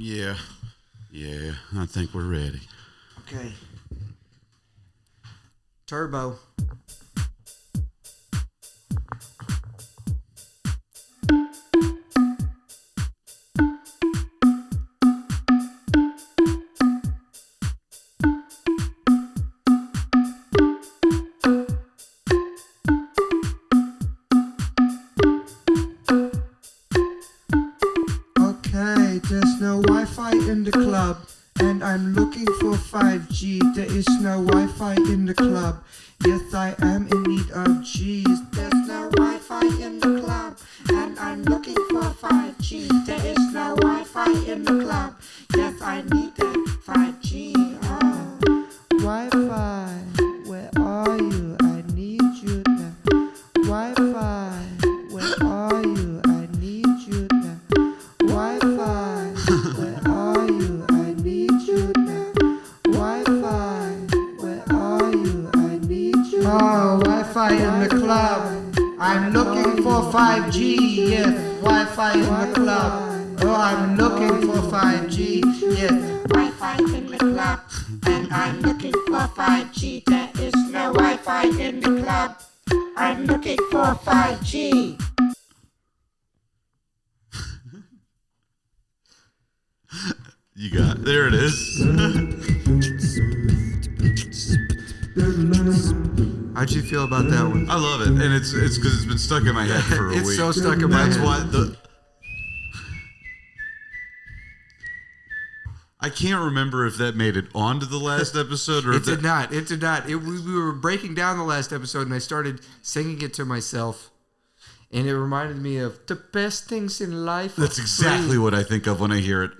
Yeah. Yeah, I think we're ready. Okay. Turbo. Okay, there's no Wi-Fi in the club, and I'm looking for 5G. There is no Wi-Fi in the club. Yes, I am in need of G's. There's no Wi-Fi in the club, and I'm looking for 5G. There is no Wi-Fi in the club. Yes, I need that 5G. Oh. Wi-Fi, where are you? I need you now. Wi-Fi, where are you? I need you now. Wi-Fi, where are you? I need you now. Wi-Fi, where are you? I need you now. Oh, Wi-Fi in the club. I'm looking for 5G. Yes, Wi-Fi in the club. Oh, I'm looking for 5G. Yes, Wi-Fi in the club. And I'm looking for 5G. There is no Wi-Fi in the club. I'm looking for 5G. You got there it is. How'd you feel about that one? I love it, and it's because it's been stuck in my head for a week. It's so stuck in my head. That's why I can't remember if that made it onto the last episode or It did not. It did not. We were breaking down the last episode, and I started singing it to myself, and it reminded me of the best things in life. That's exactly what I think of when I hear it.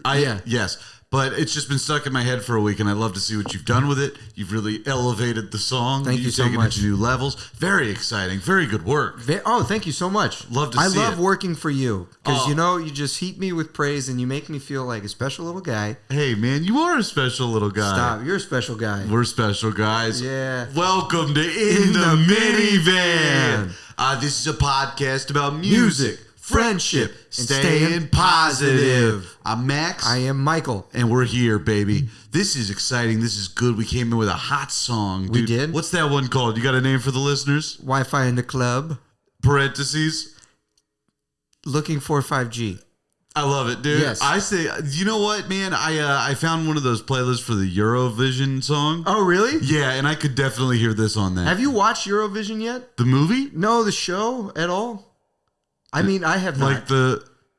Yes, but it's just been stuck in my head for a week, and I love to see what you've done with it. You've really elevated the song. Thank you so much. You've taken it to new levels. Very exciting. Very good work. Thank you so much. Love to see it. I love working for you because, you just heat me with praise, and you make me feel like a special little guy. Hey, man, you are a special little guy. Stop. You're a special guy. We're special guys. Yeah. Welcome to In the Minivan. This is a podcast about music, friendship, and staying positive. I'm Max. I am Michael. And we're here, baby. This is exciting. This is good. We came in with a hot song. Dude. We did? What's that one called? You got a name for the listeners? Wi-Fi in the club. Parentheses. Looking for 5G. I love it, dude. Yes. I say, you know what, man? I found one of those playlists for the Eurovision song. Oh, really? Yeah, and I could definitely hear this on that. Have you watched Eurovision yet? The movie? No, the show at all? I mean, I have not. Like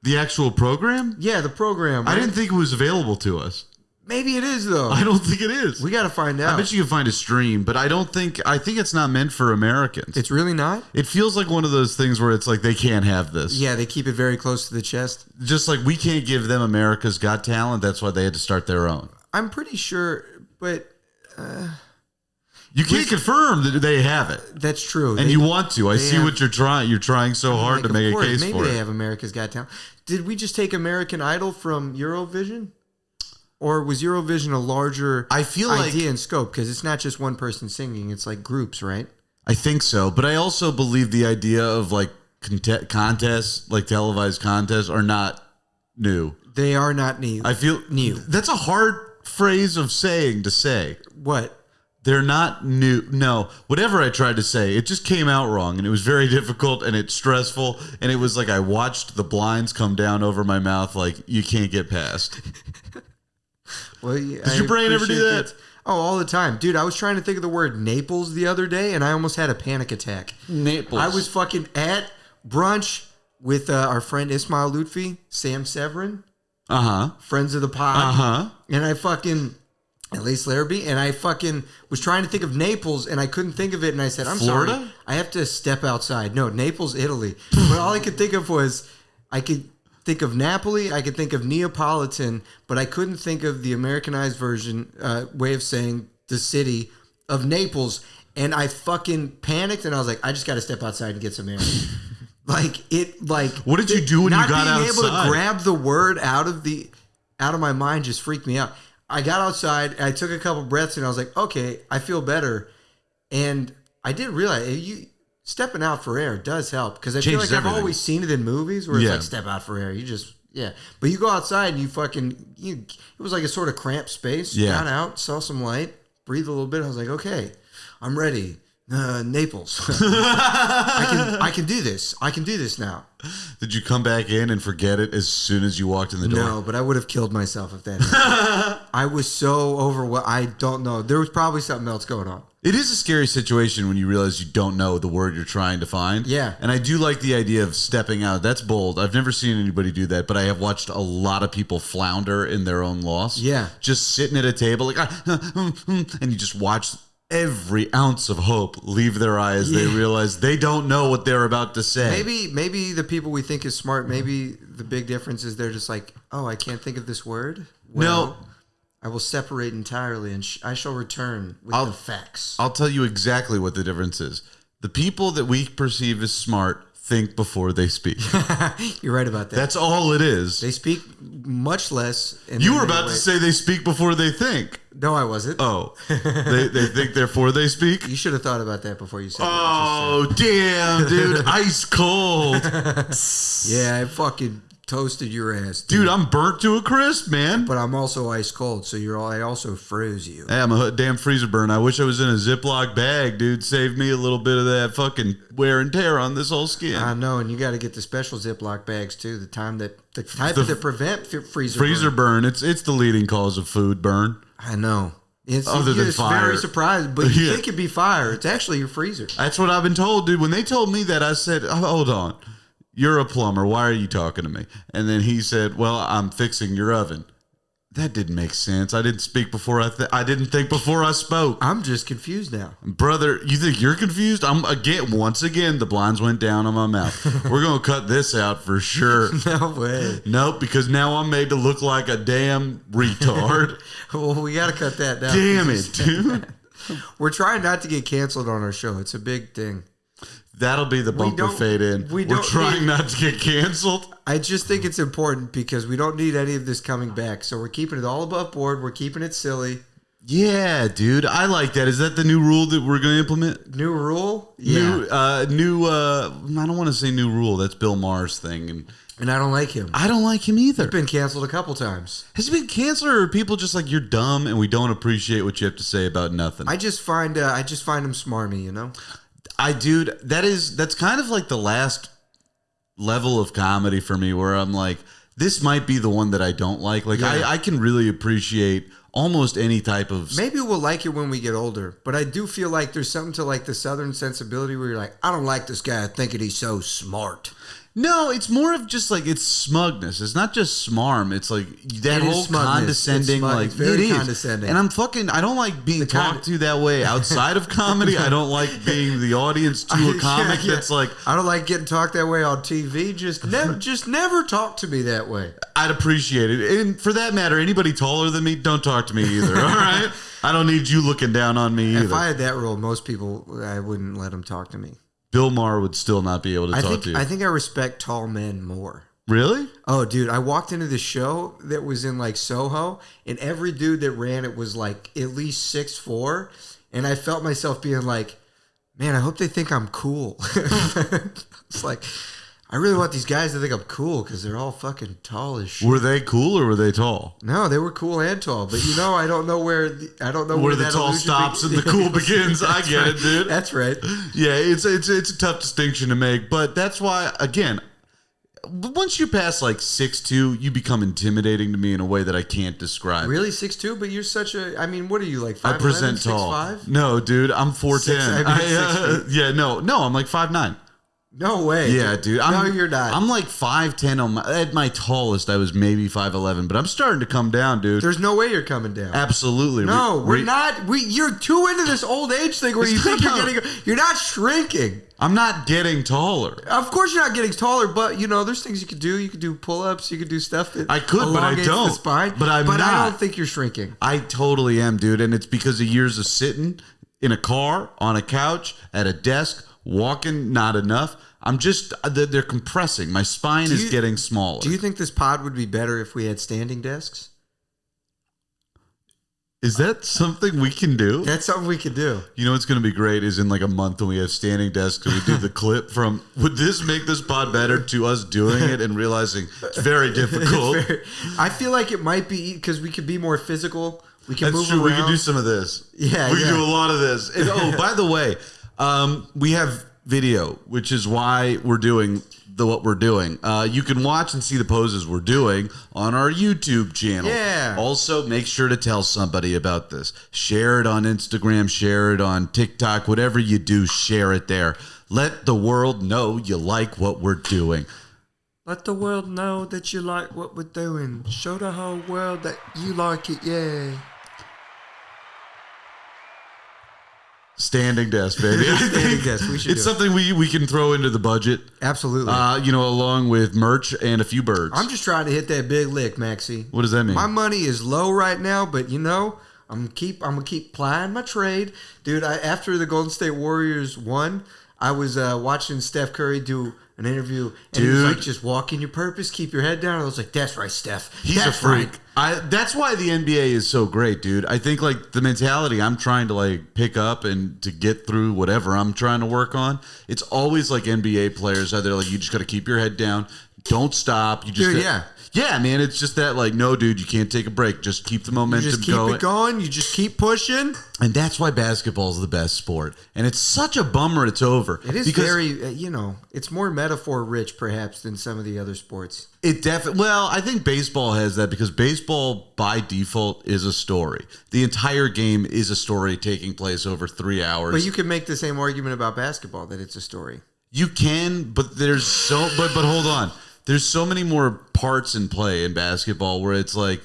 the actual program? Yeah, the program. Right? I didn't think it was available to us. Maybe it is, though. I don't think it is. We got to find out. I bet you can find a stream, but I think it's not meant for Americans. It's really not? It feels like one of those things where it's like they can't have this. Yeah, they keep it very close to the chest. Just like we can't give them America's Got Talent, that's why they had to start their own. I'm pretty sure, but... you can't confirm that they have it. That's true. And you want to. I see what you're trying. You're trying so hard to make a case for it. Maybe they have America's Got Talent. Did we just take American Idol from Eurovision? Or was Eurovision a larger idea and scope? Because it's not just one person singing. It's like groups, right? I think so. But I also believe the idea of like contests, like televised contests, are not new. They are not new. I feel new. That's a hard phrase of saying to say. What? They're not new. No, whatever I tried to say, it just came out wrong, and it was very difficult, and it's stressful, and it was like I watched the blinds come down over my mouth like you can't get past. Well, does your brain ever do that? Oh, all the time. Dude, I was trying to think of the word Naples the other day, and I almost had a panic attack. Naples. I was fucking at brunch with our friend Ismail Lutfi, Sam Severin. Friends of the pod. And I fucking... At least Larrabee, and I fucking was trying to think of Naples, and I couldn't think of it, and I said, I'm Florida? sorry, I have to step outside. No, Naples, Italy. But all I could think of was, I could think of Napoli, I could think of Neapolitan, but I couldn't think of the Americanized version, way of saying the city of Naples, and I fucking panicked, and I was like, I just got to step outside and get some air. What did you do when you got outside? Not being able to grab the word out of my mind just freaked me out. I got outside, I took a couple breaths, and I was like, okay, I feel better. And I did realize stepping out for air does help, because I feel like I've always seen it in movies where it's like step out for air. You just, But you go outside and it was like a sort of cramped space. Yeah. Got out, saw some light, breathed a little bit. I was like, okay, I'm ready. Naples. I can do this. I can do this now. Did you come back in and forget it as soon as you walked in the door? No, but I would have killed myself if that happened. I was so overwhelmed. I don't know. There was probably something else going on. It is a scary situation when you realize you don't know the word you're trying to find. Yeah. And I do like the idea of stepping out. That's bold. I've never seen anybody do that, but I have watched a lot of people flounder in their own loss. Yeah. Just sitting at a table, like, and you just watch every ounce of hope leave their eye as they realize they don't know what they're about to say. Maybe the people we think is smart, maybe the big difference is they're just like, oh, I can't think of this word. Well, No. I will separate entirely, and I shall return with the facts. I'll tell you exactly what the difference is. The people that we perceive as smart think before they speak. You're right about that. That's all it is. They speak much less. You were about to say they speak before they think. No, I wasn't. Oh, they think therefore they speak? You should have thought about that before you said Oh, damn, dude. Ice cold. Yeah, I fucking toasted your ass. Dude, I'm burnt to a crisp, man. But I'm also ice cold, so I also froze you. Hey, I'm a damn freezer burn. I wish I was in a Ziploc bag, dude. Save me a little bit of that fucking wear and tear on this whole skin. I know, and you got to get the special Ziploc bags too. The type that prevent freezer burn. It's the leading cause of food burn. I know. It's fire. very surprising, but you think it'd be fire. It's actually your freezer. That's what I've been told, dude. When they told me that, I said, oh, hold on. You're a plumber. Why are you talking to me? And then he said, well, I'm fixing your oven. That didn't make sense. I didn't speak before I didn't think before I spoke. I'm just confused now. Brother, you think you're confused? Once again, the blinds went down on my mouth. We're going to cut this out for sure. No way. Nope, because now I'm made to look like a damn retard. Well, we got to cut that down. Damn it, dude. We're trying not to get canceled on our show. It's a big thing. That'll be the bumper fade in. We're trying not to get canceled. I just think it's important because we don't need any of this coming back. So we're keeping it all above board. We're keeping it silly. Yeah, dude. I like that. Is that the new rule that we're going to implement? New rule? Yeah. I don't want to say new rule. That's Bill Maher's thing. And I don't like him. I don't like him either. He's been canceled a couple times. Has he been canceled, or are people just like, you're dumb and we don't appreciate what you have to say about nothing? I just find him smarmy, you know? That's kind of like the last level of comedy for me, where I'm like, this might be the one that I don't like. Like, I can really appreciate almost any type of... Maybe we'll like it when we get older, but I do feel like there's something to like the Southern sensibility where you're like, I don't like this guy thinking he's so smart. No, it's more of just like, it's smugness. It's not just smarm. It's like that whole condescending, like, it's very it is. condescending. And I don't like being talked to that way outside of comedy. I don't like being the audience to a comic that's like, I don't like getting talked that way on TV. Just never talk to me that way. I'd appreciate it. And for that matter, anybody taller than me, don't talk to me either. All right? I don't need you looking down on me either. If I had that rule, most people, I wouldn't let them talk to me. Bill Maher would still not be able to talk to you. I think I respect tall men more. Really? Oh, dude, I walked into the show that was in like Soho, and every dude that ran it was like at least 6'4", and I felt myself being like, man, I hope they think I'm cool. It's like, I really want these guys to think I'm cool because they're all fucking tall as shit. Were they cool or were they tall? No, they were cool and tall, but I don't know where the tall stops and the cool begins. I get it, dude. That's right. Yeah, it's a tough distinction to make, but that's why, again, once you pass like 6'2", you become intimidating to me in a way that I can't describe. Really, 6'2"? But you're such a... I mean, what are you, like 5'11", I present tall. 6'5"? No, dude, I'm 4'10". Yeah, no, I'm like 5'9". No way. Yeah, dude. No, you're not. I'm like 5'10". At my tallest, I was maybe 5'11", but I'm starting to come down, dude. There's no way you're coming down. Absolutely. No, we're not. You're too into this old age thing where you think you're not shrinking. I'm not getting taller. Of course you're not getting taller, but, there's things you could do. You could do pull-ups. You could do stuff that I could, but I don't. The spine. But I'm not. I don't think you're shrinking. I totally am, dude, and it's because of years of sitting in a car, on a couch, at a desk, walking, not enough. They're compressing. My spine is getting smaller. Do you think this pod would be better if we had standing desks? Is that something we can do? That's something we could do. You know what's going to be great is in like a month when we have standing desks and we do the clip from, would this make this pod better, to us doing it and realizing it's very difficult. I feel like it might be because we could be more physical. We can That's move true. around. We can do some of this. Yeah, we can yeah. do a lot of this. And, oh, by the way, we have video, which is why we're doing what we're doing. You can watch and see the poses we're doing on our YouTube channel. Yeah. Also, make sure to tell somebody about this. Share it on Instagram, share it on TikTok, whatever you do, share it there. Let the world know you like what we're doing. Let the world know that you like what we're doing. Show the whole world that you like it, yeah. Standing desk, baby. Standing desk, we should It's do it. something we can throw into the budget. Absolutely. Along with merch and a few birds. I'm just trying to hit that big lick, Maxie. What does that mean? My money is low right now, but I'm gonna keep plying my trade, dude. After the Golden State Warriors won, I was watching Steph Curry do an interview, and he was Dude. like, "Just walk in your purpose, keep your head down." I was like, "That's right, Steph. He's That's a freak. right." That's why the NBA is so great, dude. I think like the mentality I'm trying to like pick up and to get through whatever I'm trying to work on. It's always like NBA players out there, like you just got to keep your head down, don't stop. You just Dude, yeah, man. It's just that like no, dude, you can't take a break. Just keep the You momentum just keep going. it going. You just keep pushing. And that's why basketball is the best sport. And it's such a bummer it's over. It is because very, it's more metaphor rich perhaps than some of the other sports. It definitely. Well, I think baseball has that because baseball by default is a story. The entire game is a story taking place over 3 hours. But you could make the same argument about basketball that it's a story. You can, but there's but hold on. There's so many more parts in play in basketball where it's like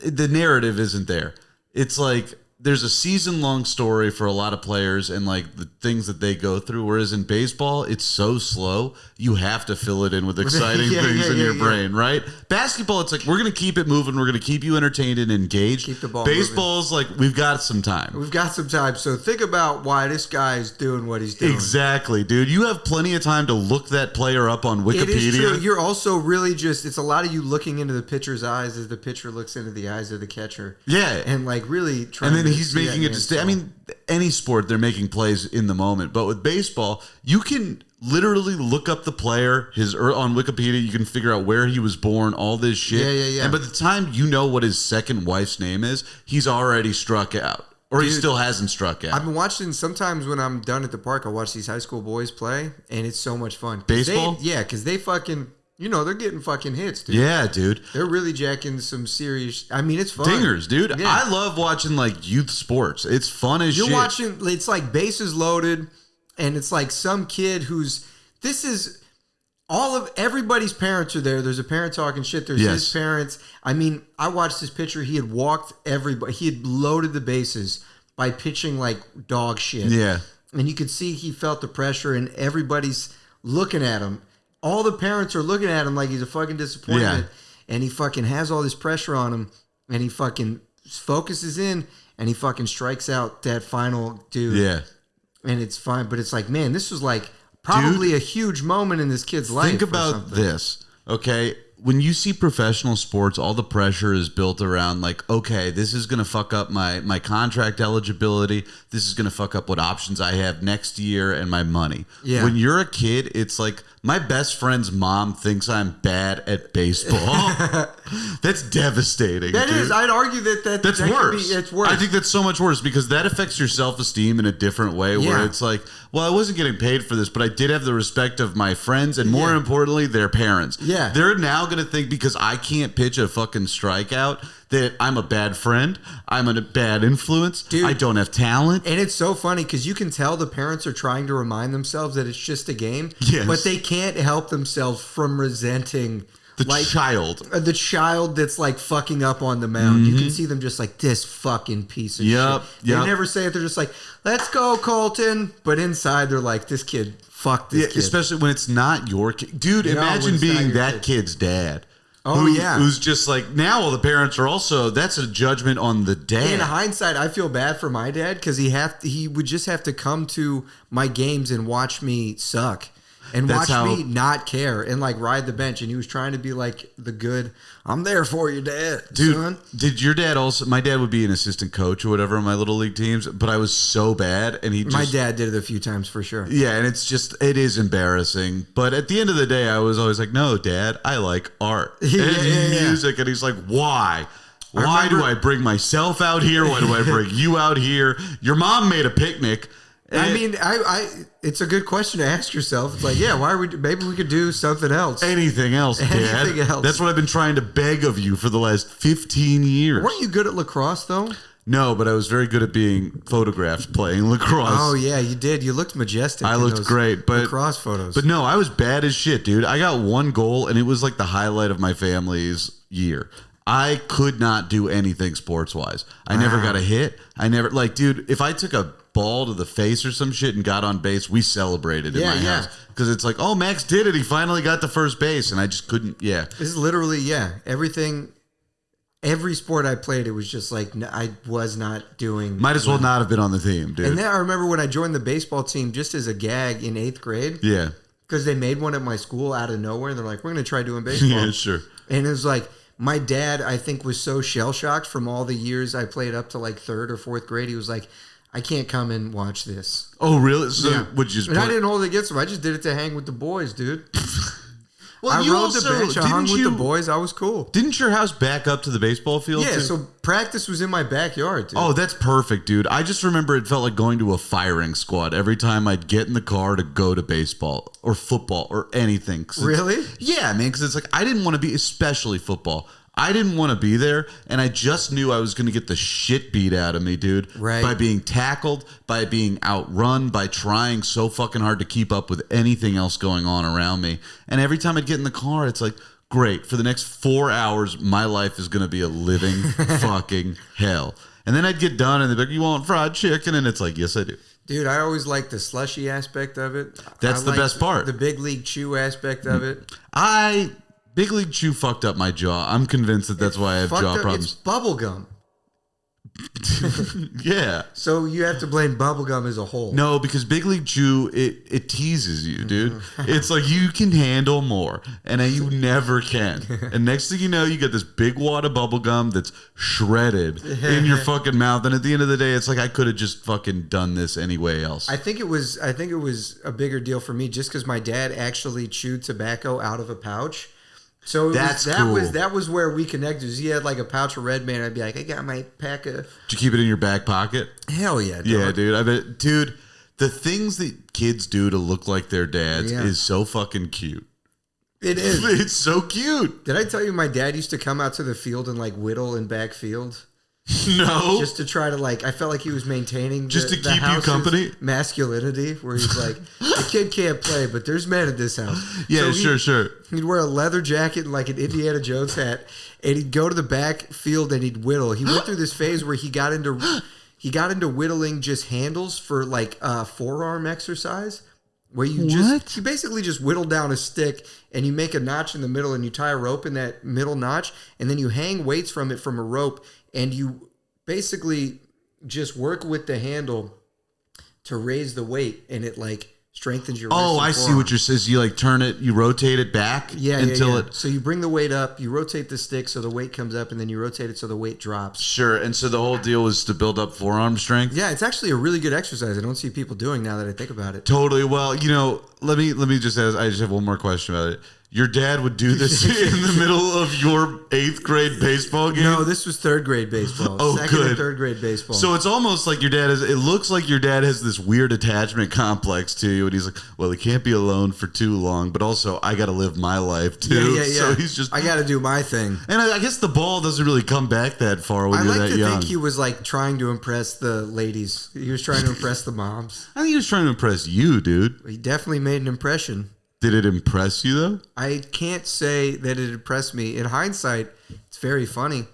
the narrative isn't there. It's like there's a season-long story for a lot of players and like the things that they go through. Whereas in baseball, it's so slow. You have to fill it in with exciting things in your brain, right? Basketball, it's like we're going to keep it moving. We're going to keep you entertained and engaged. Keep the ball Baseball's like we've got some time. We've got some time, so think about why this guy's doing what he's doing. Exactly, dude. You have plenty of time to look that player up on Wikipedia. It is true. You're also really it's a lot of you looking into the pitcher's eyes as the pitcher looks into the eyes of the catcher. Yeah. And like really trying And then to he's see making that it man's to stay. I mean, any sport, they're making plays in the moment. But with baseball, you can literally look up the player on Wikipedia. You can figure out where he was born, all this shit. Yeah. And by the time you know what his second wife's name is, he's already struck out. Or he Dude, still hasn't struck out. I've been watching, sometimes when I'm done at the park, I watch these high school boys play, and it's so much fun. Baseball? Because they fucking, they're getting fucking hits, dude. Yeah, dude. They're really jacking some serious, it's fun. Dingers, dude. Yeah. I love watching like youth sports. It's fun as You're shit. watching, it's like bases loaded, and it's like some kid everybody's parents are there. There's a parent talking shit. There's Yes. his parents. I mean, I watched this pitcher. He had walked everybody. He had loaded the bases by pitching like dog shit. Yeah. And you could see he felt the pressure, and everybody's looking at him. All the parents are looking at him like he's a fucking disappointment. Yeah. And he fucking has all this pressure on him, and he fucking focuses in, and he fucking strikes out that final dude. Yeah. And it's fine, but it's like, man, this was like probably a huge moment in this kid's life. Think or about something. this, okay? When you see professional sports, all the pressure is built around like, okay, this is going to fuck up my contract eligibility. This is going to fuck up what options I have next year and my money. Yeah. When you're a kid, it's like my best friend's mom thinks I'm bad at baseball. That's devastating. That dude. is, I'd argue that That's could worse. be- it's worse. I think that's so much worse because that affects your self-esteem in a different way where Yeah. it's like, well, I wasn't getting paid for this, but I did have the respect of my friends and more Yeah. importantly, their parents. Yeah. They're now going to think because I can't pitch a fucking strikeout that I'm a bad friend. I'm a bad influence. Dude. I don't have talent. And it's so funny because you can tell the parents are trying to remind themselves that it's just a game, Yes. but they can't help themselves from resenting The child. the child that's like fucking up on the mound. You can see them just like this fucking piece of Yep, shit. They yep. never say it. They're just like, "Let's go, Colton," but inside they're like, "This kid, fuck this Yeah, kid." especially when it's not your kid. Dude, No, when imagine it's not being your that kid. kid's dad. Oh, yeah. Who's just like, now all the parents are also, that's a judgment on the dad. In hindsight, I feel bad for my dad because he would just have to come to my games and watch me suck. And That's watch me not care and like ride the bench. And he was trying to be like the good, I'm there for you, Dad. Dude, son. did your dad also? My dad would be an assistant coach or whatever on my little league teams, but I was so bad, and he just, My dad did it a few times for sure. yeah, and it is embarrassing. But at the end of the day, I was always like, no, Dad, I like art and music, and he's like, why? Why do I bring myself out here? Why do I bring you out here? Your mom made a picnic. I mean, it's a good question to ask yourself. It's like, yeah, why are we? Maybe we could do something else. Anything else, Dad? Anything else. That's what I've been trying to beg of you for the last 15 years. Weren't you good at lacrosse though? No, but I was very good at being photographed playing lacrosse. Oh yeah, you did. You looked majestic. I in looked those great, but lacrosse photos. But no, I was bad as shit, dude. I got one goal, and it was like the highlight of my family's year. I could not do anything sports wise. I never got a hit. I never dude. If I took a ball to the face or some shit and got on base, we celebrated in my house because it's like, oh, Max did it. He finally got to first base, and I just couldn't. Yeah, this is literally everything. Every sport I played, it was just like I was not doing. Might as well not have been on the team, dude. And then I remember when I joined the baseball team just as a gag in 8th grade. Yeah, because they made one at my school out of nowhere. They're like, we're going to try doing baseball. Yeah, sure. And it was like, my dad, I think, was so shell-shocked from all the years I played up to like 3rd or 4th grade. He was like, I can't come and watch this. Oh, really? So would you just and I didn't hold it against him. I just did it to hang with the boys, dude. Well, I rode the bench. I hung with the boys. I was cool. Didn't your house back up to the baseball field? Yeah, too? so practice was in my backyard, dude. Oh, that's perfect, dude. I just remember it felt like going to a firing squad every time I'd get in the car to go to baseball or football or anything. Really? Yeah, man, because it's like I didn't want to be, especially football. I didn't want to be there, and I just knew I was going to get the shit beat out of me, dude. Right. By being tackled, by being outrun, by trying so fucking hard to keep up with anything else going on around me. And every time I'd get in the car, it's like, great, for the next 4 hours, my life is going to be a living fucking hell. And then I'd get done, and they'd be like, you want fried chicken? And it's like, yes, I do. Dude, I always liked the slushy aspect of it. That's the best part. The big league chew aspect of it. Big League Chew fucked up my jaw. I'm convinced that that's why I have jaw problems. It's bubble gum. Yeah. So you have to blame bubblegum as a whole. No, because Big League Chew, it teases you, dude. It's like you can handle more, and you never can. And next thing you know, you get this big wad of bubblegum that's shredded in your fucking mouth. And at the end of the day, it's like I could have just fucking done this anyway else. I think it was a bigger deal for me just because my dad actually chewed tobacco out of a pouch. So that was where we connected. He had like a pouch of Red Man. I'd be like, I got my pack of. Did you keep it in your back pocket? Hell yeah, dog. Yeah, dude. I bet, dude. The things that kids do to look like their dads is so fucking cute. It is. It's so cute. Did I tell you my dad used to come out to the field and like whittle in backfield? No. Just to try to like, I felt like he was maintaining just to keep you company, masculinity. Where he's like, the kid can't play, but there's men at this house. Yeah, so sure. He'd wear a leather jacket and like an Indiana Jones hat, and he'd go to the backfield and he'd whittle. He went through this phase where he got into whittling just handles for like forearm exercise. Where you basically just whittle down a stick and you make a notch in the middle and you tie a rope in that middle notch and then you hang weights from it from a rope and you basically just work with the handle to raise the weight and it like strengthens your wrist. Oh, I see what you're saying. You like turn it, you rotate it back until it. So you bring the weight up, you rotate the stick so the weight comes up, and then you rotate it so the weight drops. Sure. And so the whole deal was to build up forearm strength. Yeah, it's actually a really good exercise. I don't see people doing now that I think about it. Totally. Well, let me just ask. I just have one more question about it. Your dad would do this in the middle of your 8th grade baseball game? No, this was 3rd grade baseball. Oh, Second good. and 3rd grade baseball. So it's almost like your dad it looks like your dad has this weird attachment complex to you. And he's like, well, he can't be alone for too long, but also I got to live my life too. Yeah. So he's just, I got to do my thing. And I guess the ball doesn't really come back that far when you're that young. I like to think he was like trying to impress the ladies. He was trying to impress the moms. I think he was trying to impress you, dude. He definitely made an impression. Did it impress you though? I can't say that it impressed me. In hindsight, it's very funny.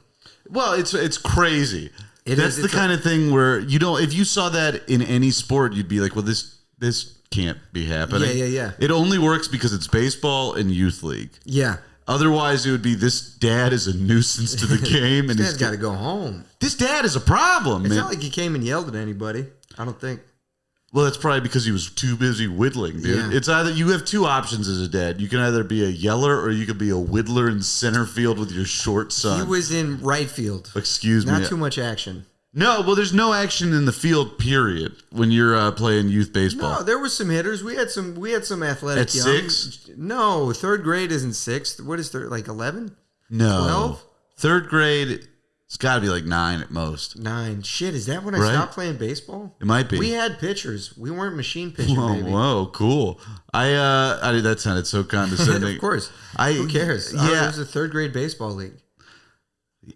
Well, it's crazy. That's the It's kind of thing where if you saw that in any sport, you'd be like, well, this can't be happening. Yeah. It only works because it's baseball and youth league. Yeah. Otherwise, it would be this dad is a nuisance to the game, and This dad's got to go home. This dad is a problem, It's man. not like he came and yelled at anybody. I don't think. Well, that's probably because he was too busy whittling, dude. Yeah. It's either you have two options as a dad. You can either be a yeller or you could be a whittler in center field with your short son. He was in right field. Excuse me. Not too much action. No, well, there's no action in the field, period, when you're playing youth baseball. No, there were some hitters. We had some athletic At young. 6? No, third grade isn't 6. What is third? Like 11? No. 12? Third grade, it's got to be like 9 at most. 9. Shit, is that when I Right? stopped playing baseball? It might be. We had pitchers. We weren't machine pitching, Whoa, baby. whoa, cool. I that sounded so condescending. Of course. I Who cares? Yeah. It was a third grade baseball league.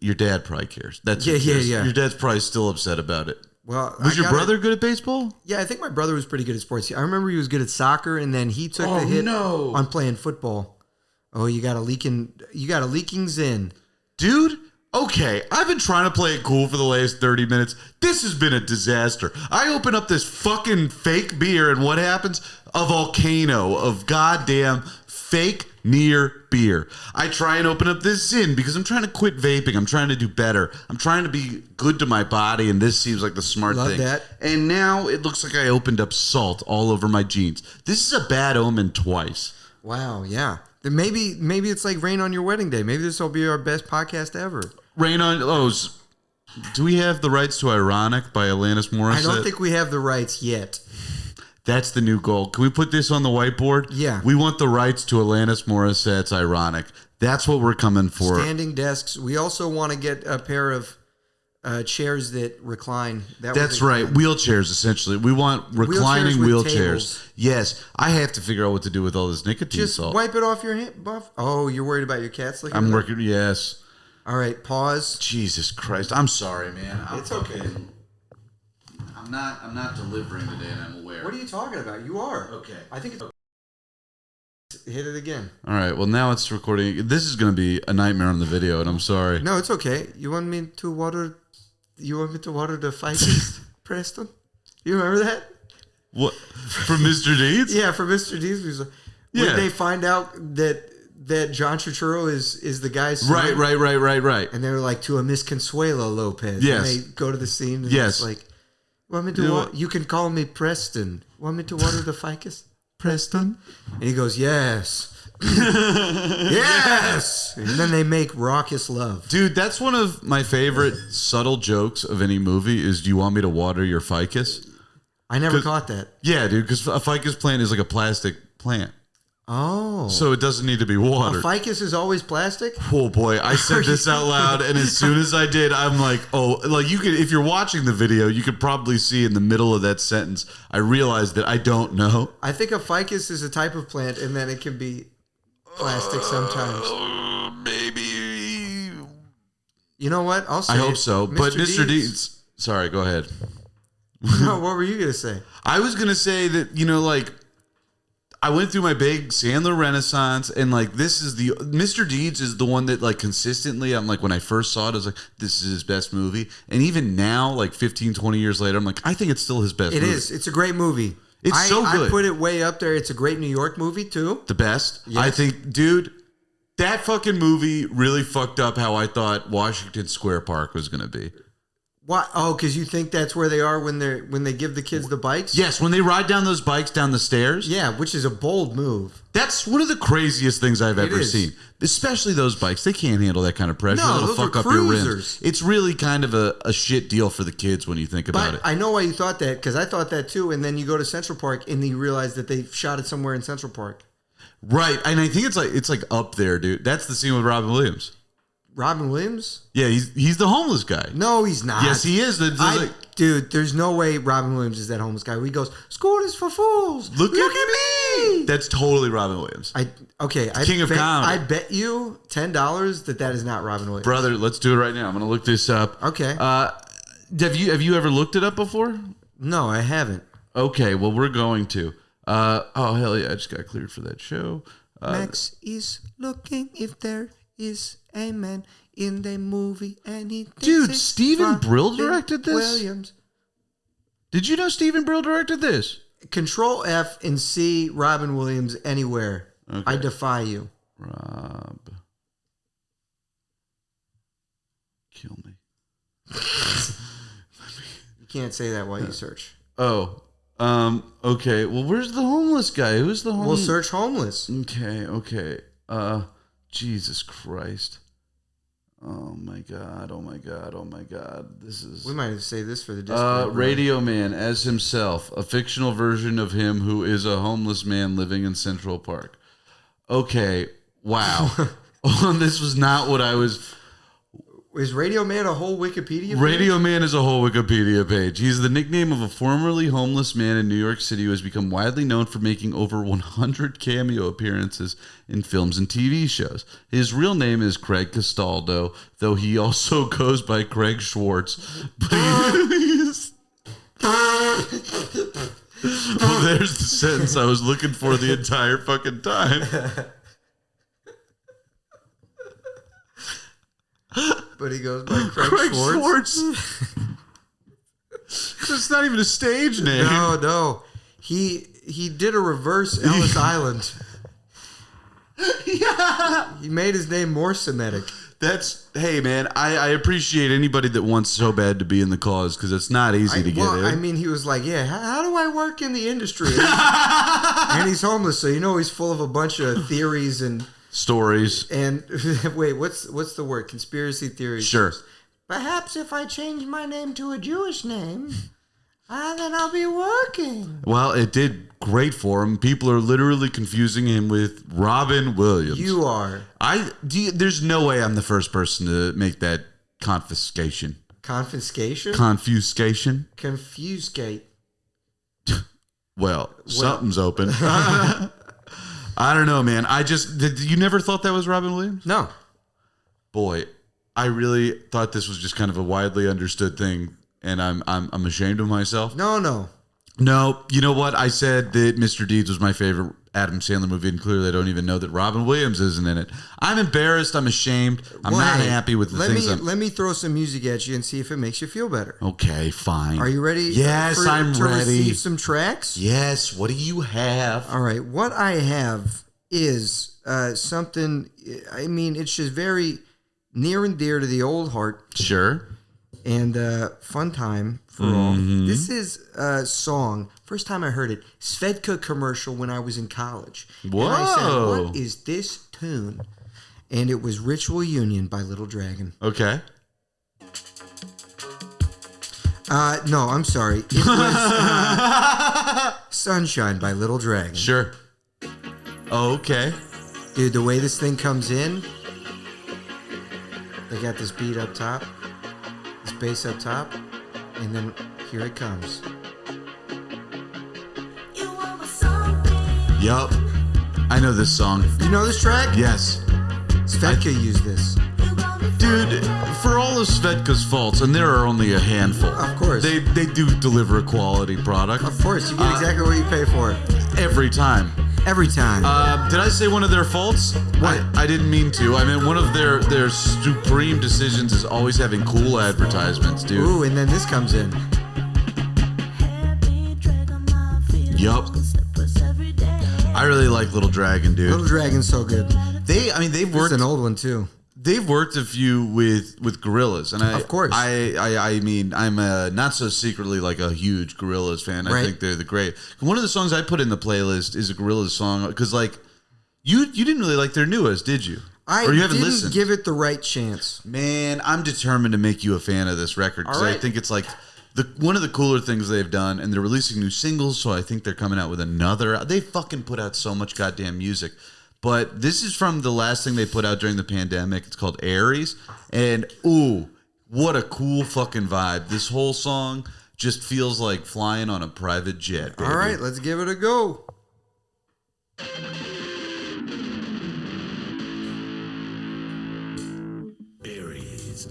Your dad probably cares. That's Yeah, who cares. yeah. Your dad's probably still upset about it. Well, Was your brother good at baseball? Yeah, I think my brother was pretty good at sports. I remember he was good at soccer, and then he took the hit on playing football. Oh, you got a leakings in. Dude, okay, I've been trying to play it cool for the last 30 minutes. This has been a disaster. I open up this fucking fake beer, and what happens? A volcano of goddamn fake near beer. I try and open up this Zin because I'm trying to quit vaping. I'm trying to do better. I'm trying to be good to my body, and this seems like the smart Love thing. that. And now it looks like I opened up salt all over my jeans. This is a bad omen twice. Wow, yeah. Then maybe it's like rain on your wedding day. Maybe this will be our best podcast ever. Rain on do we have the rights to Ironic by Alanis Morissette? I don't think we have the rights yet. That's the new goal. Can we put this on the whiteboard? Yeah. We want the rights to Alanis Morissette's Ironic. That's what we're coming for. Standing desks. We also want to get a pair of chairs that recline. That's right. Wheelchairs, essentially. We want reclining Wheelchairs with wheelchairs. tables. Yes. I have to figure out what to do with all this nicotine Just salt. wipe it off your hand. Oh, you're worried about your cats licking I'm it? working. Yes. All right, pause. Jesus Christ. I'm sorry, man. It's okay. I'm not delivering today, and I'm aware. What are you talking about? You are. Okay. I think it's... Hit it again. All right. Well, now it's recording. This is going to be a nightmare on the video, and I'm sorry. No, it's okay. You want me to water the ficus, Preston? You remember that? What? From Mr. Deeds? Yeah, for Mr. D's. Yeah. When they find out that John Turturro is the guy's son, Right. and they're like, to a Miss Consuelo Lopez. Yes. And they go to the scene and Yes. it's like, want me to you can call me Preston. Want me to water the ficus? Preston? And he goes, yes. Yes. And then they make raucous love. Dude, that's one of my favorite subtle jokes of any movie is, do you want me to water your ficus? I never caught that. Yeah, dude, because a ficus plant is like a plastic plant. Oh. So it doesn't need to be A watered. ficus is always plastic? Oh boy, I said this out loud, and as soon as I did, I'm like, oh, like you could, if you're watching the video, you could probably see in the middle of that sentence, I realized that I don't know. I think a ficus is a type of plant, and then it can be plastic sometimes. Maybe. You know what? I'll say I hope so. But Mr. Deeds, sorry, go ahead. No, what were you gonna say? I was gonna say that, you know, like, I went through my big Sandler renaissance, and like this is the Mr. Deeds is the one that like consistently I'm like, when I first saw it I was like, this is his best movie, and even now like 15 20 years later I'm like, I think it's still his best movie. It is. It's a great movie. It's so good. I put it way up there. It's a great New York movie too. The best. Yes. I think, dude, that fucking movie really fucked up how I thought Washington Square Park was gonna be. What? Oh, because you think that's where they are when they give the kids the bikes? Yes, when they ride down those bikes down the stairs. Yeah, which is a bold move. That's one of the craziest things I've ever is. seen. Especially those bikes. They can't handle that kind of pressure. No, It'll those fuck are up your cruisers. rims. It's really kind of a shit deal for the kids when you think about But it. I know why you thought that, because I thought that too. And then you go to Central Park and you realize that they shot it somewhere in Central Park. Right. And I think it's like up there, dude. That's the scene with Robin Williams. Robin Williams? Yeah, he's the homeless guy. No, he's not. Yes, he is. Dude, there's no way Robin Williams is that homeless guy. He goes, "School is for fools. Look at me." That's totally Robin Williams. King of comedy. I bet you $10 that is not Robin Williams. Brother, let's do it right now. I'm going to look this up. Okay. Have you ever looked it up before? No, I haven't. Okay, well, we're going to. Oh, hell yeah. I just got cleared for that show. Max is looking if there is a man in the movie, and he thinks Dude, it's Stephen Brill Robin directed this? Williams. Did you know Stephen Brill directed this? Control F and see Robin Williams anywhere. Okay. I defy you. Rob. Kill me. You can't say that while you search. Oh. Okay. Well, where's the homeless guy? Who's the homeless? We'll search homeless. Okay. Jesus Christ. Oh my God. This is... We might have to say this for the Discord. Radio Man as himself, a fictional version of him who is a homeless man living in Central Park. Okay. Wow. This was not what I was... Is Radio Man a whole Wikipedia page? Radio Man is a whole Wikipedia page. He's the nickname of a formerly homeless man in New York City who has become widely known for making over 100 cameo appearances in films and TV shows. His real name is Craig Castaldo, though he also goes by Craig Schwartz. Well, there's the sentence I was looking for the entire fucking time. But he goes by Craig Schwartz. It's not even a stage name. No. He did a reverse Ellis Island. Yeah. He made his name more Semitic. Hey man, I appreciate anybody that wants so bad to be in the cause because it's not easy to get in. I mean, he was like, yeah, how do I work in the industry? And he's homeless, so he's full of a bunch of theories and stories. And wait, what's the word? Conspiracy theories. Sure. Perhaps if I change my name to a Jewish name, then I'll be working. Well, it did great for him. People are literally confusing him with Robin Williams. You are. There's no way I'm the first person to make that confiscation. Confiscation? Confuscation? Confuscate. Well, something's open. I don't know, man. You never thought that was Robin Williams? No. Boy, I really thought this was just kind of a widely understood thing, and I'm ashamed of myself. No. No, you know what? I said that Mr. Deeds was my favorite Adam Sandler movie, and clearly I don't even know that Robin Williams isn't in it. I'm embarrassed. I'm ashamed. I'm not happy with the things. Let me throw some music at you and see if it makes you feel better. Okay, fine. Are you ready? Yes, I'm to ready. Receive some tracks? Yes. What do you have? All right. What I have is something. I mean, it's just very near and dear to the old heart. Sure. And fun time for all. This is a song. First time I heard it, Svedka commercial when I was in college. Whoa. And I said, what is this tune? And it was Ritual Union by Little Dragon. Okay. No, I'm sorry. It was Sunshine by Little Dragon. Sure. Oh, okay. Dude, the way this thing comes in, they got this beat up top, this bass up top, and then here it comes. Yup. I know this song. You know this track? Yes. Svedka used this. Dude, for all of Svetka's faults, and there are only a handful. Of course. They do deliver a quality product. Of course, you get exactly what you pay for. Every time. Every time. Did I say one of their faults? What? I didn't mean to. I mean, one of their supreme decisions is always having cool advertisements, dude. Ooh, and then this comes in. Yup. I really like Little Dragon, dude. Little Dragon's so good. They've worked. It's an old one too. They've worked a few with Gorillaz, and of course, I mean, I'm not so secretly like a huge Gorillaz fan. I think they're the great. One of the songs I put in the playlist is a Gorillaz song because, like, you didn't really like their newest, did you? Or you haven't listened. Give it the right chance. Man, I'm determined to make you a fan of this record because I think it's like one of the cooler things they've done, and they're releasing new singles, so I think they're coming out with another. They fucking put out so much goddamn music. But this is from the last thing they put out during the pandemic. It's called Aries. And, ooh, what a cool fucking vibe. This whole song just feels like flying on a private jet, baby. All right, let's give it a go. Aries.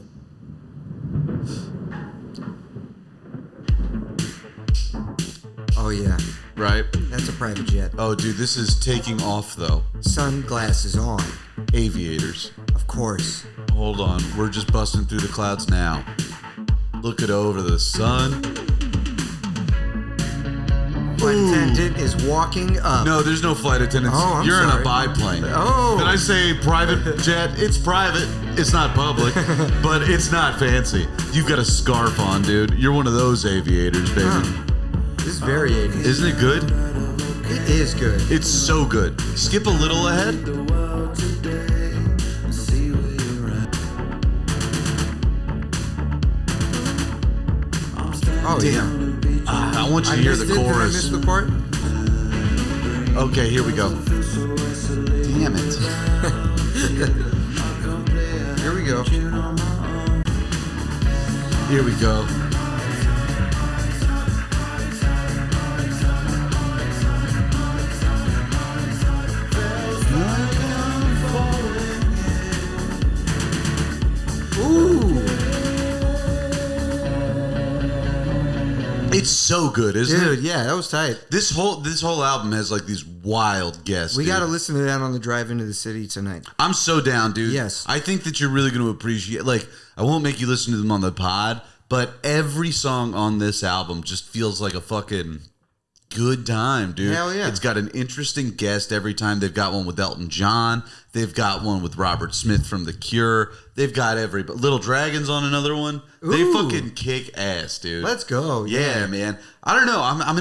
Oh, yeah. Right? That's a private jet. Oh, dude, this is taking off, though. Sunglasses on. Aviators. Of course. Hold on. We're just busting through the clouds now. Look it over the sun. Flight attendant is walking up. No, there's no flight attendants. Oh, You're sorry. in a biplane. Oh. Did I say private jet? It's private. It's not public, but it's not fancy. You've got a scarf on, dude. You're one of those aviators, baby. This is very 80s. Isn't it good? It is good. It's so good. Skip a little ahead. Oh, Damn. I want you to hear the Did I chorus. miss the part? Okay, here we go. Damn it. Here we go. Here we go. Ooh. It's so good, isn't Dude, it? yeah, that was tight. This whole album has like these wild guests. We dude. got to listen to that on the drive into the city tonight. I'm so down, dude. Yes. I think that you're really going to appreciate. Like, I won't make you listen to them on the pod, but every song on this album just feels like a fucking good time, dude. Hell yeah. It's got an interesting guest every time. They've got one with Elton John. They've got one with Robert Smith from The Cure. They've got Little Dragon's on another one. They Ooh. fucking kick ass, dude. Let's go. Yeah, man. I don't know. I'm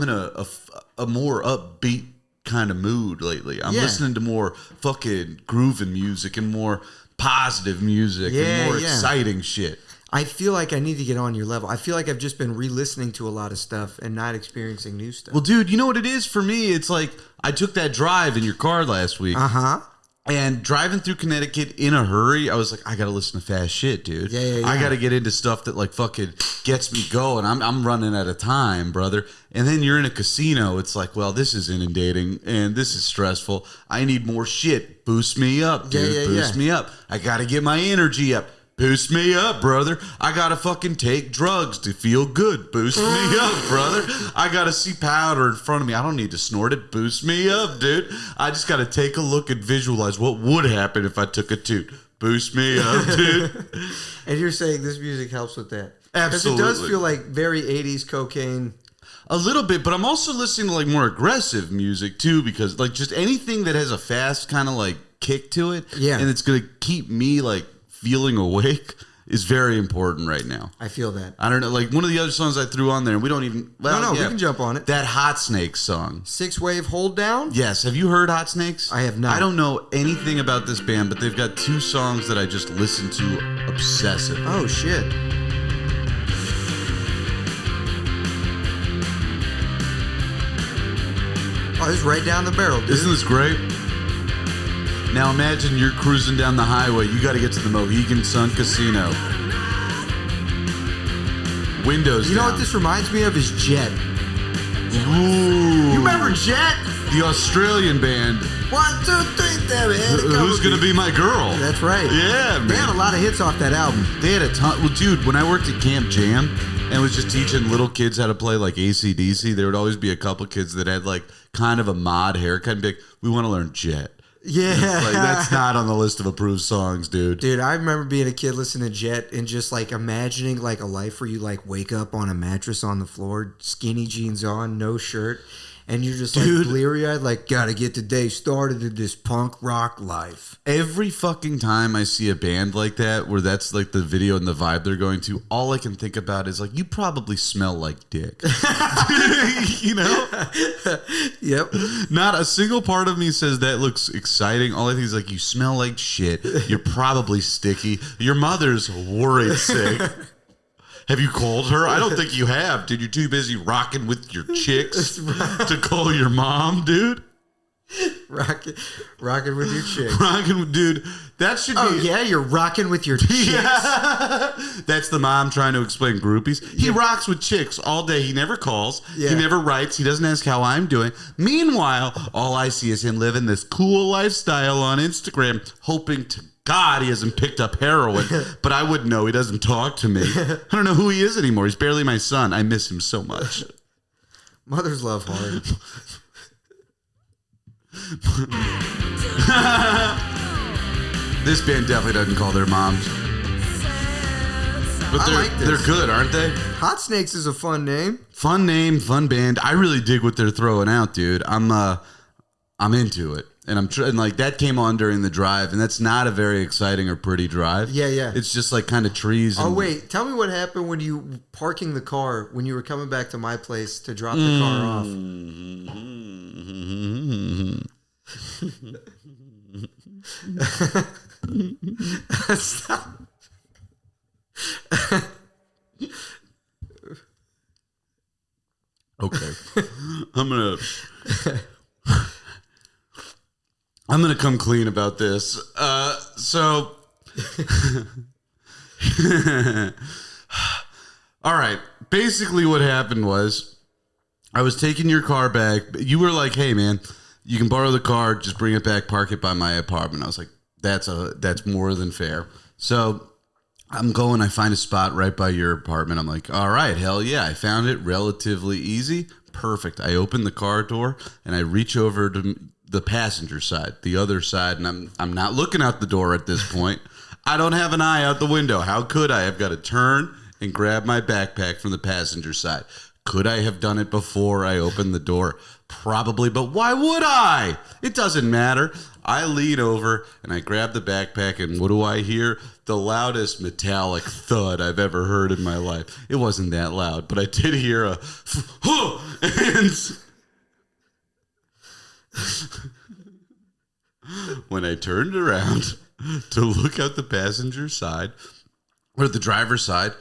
in a more upbeat kind of mood lately. I'm Yeah. listening to more fucking grooving music and more positive music Yeah, and more yeah. exciting shit. I feel like I need to get on your level. I feel like I've just been re-listening to a lot of stuff and not experiencing new stuff. Well, dude, you know what it is for me? It's like I took that drive in your car last week. Uh-huh. And driving through Connecticut in a hurry, I was like, I gotta listen to fast shit, dude. Yeah. I gotta get into stuff that like fucking gets me going. I'm running out of time, brother. And then you're in a casino. It's like, well, this is inundating and this is stressful. I need more shit. Boost me up, dude. Yeah. Boost me up. I gotta get my energy up. Boost me up, brother. I gotta fucking take drugs to feel good. Boost me up, brother. I gotta see powder in front of me. I don't need to snort it. Boost me up, dude. I just gotta take a look and visualize what would happen if I took a toot. Boost me up, dude. And you're saying this music helps with that. Absolutely. Because it does feel like very 80s cocaine. A little bit, but I'm also listening to like more aggressive music too, because like just anything that has a fast kind of like kick to it, Yeah. and it's gonna keep me like feeling awake is very important right now. I feel that. I don't know, like one of the other songs I threw on there, and we don't even. Well, No, yeah, we can jump on it. That Hot Snakes song. 6-wave hold down? Yes, have you heard Hot Snakes? I have not. I don't know anything about this band, but they've got 2 songs that I just listen to obsessive. Oh, shit. Oh, this is right down the barrel, dude. Isn't this great? Now imagine you're cruising down the highway. You got to get to the Mohegan Sun Casino. Windows You know down. what this reminds me of is Jet. Ooh. You remember Jet? The Australian band. 1, 2, 3, there we had a Who's couple going to be my girl? That's right. Yeah, man. They had a lot of hits off that album. They had a ton. Well, dude, when I worked at Camp Jam and was just teaching little kids how to play like AC/DC, there would always be a couple kids that had like kind of a mod haircut and be like, we want to learn Jet. Yeah. Like, that's not on the list of approved songs, dude. Dude, I remember being a kid listening to Jet and just like imagining like a life where you like wake up on a mattress on the floor, skinny jeans on, no shirt, and you're just like Dude. bleary-eyed, like gotta get the day started in this punk rock life. Every fucking time I see a band like that, where that's like the video and the vibe they're going to, all I can think about is like, you probably smell like dick. You know? Yep. Not a single part of me says that looks exciting. All I think is like, you smell like shit. You're probably sticky. Your mother's worried sick. Have you called her? I don't think you have, dude. You're too busy rocking with your chicks to call your mom, dude. Rocking with your chick. Rocking with, dude. That should Oh be. yeah, you're rocking with your chicks. That's the mom trying to explain groupies. He rocks with chicks all day. He never calls. Yeah. He never writes. He doesn't ask how I'm doing. Meanwhile, all I see is him living this cool lifestyle on Instagram, hoping to God he hasn't picked up heroin. But I wouldn't know. He doesn't talk to me. I don't know who he is anymore. He's barely my son. I miss him so much. Mothers love hard. This band definitely doesn't call their moms. But I they're, like this. they're good, aren't they? Hot Snakes is a fun name. Fun name, fun band. I really dig what they're throwing out, dude. I'm into it. And and like that came on during the drive, and that's not a very exciting or pretty drive. Yeah. It's just like kind of trees. Oh wait, tell me what happened when you parking the car when you were coming back to my place to drop the car off. Stop. Okay. I'm gonna come clean about this. So all right. Basically what happened was I was taking your car back. You were like, hey man, you can borrow the car, just bring it back, park it by my apartment. I was like, that's more than fair. So I find a spot right by your apartment. I'm like, all right, hell yeah. I found it relatively easy. Perfect. I open the car door and I reach over to the passenger side, the other side, and I'm not looking out the door at this point. I don't have an eye out the window. How could I? I've got to turn and grab my backpack from the passenger side. Could I have done it before I opened the door? Probably, but why would I? It doesn't matter. I lean over and I grab the backpack, and what do I hear? The loudest metallic thud I've ever heard in my life. It wasn't that loud, but I did hear a and when I turned around to look out the passenger side or the driver's side,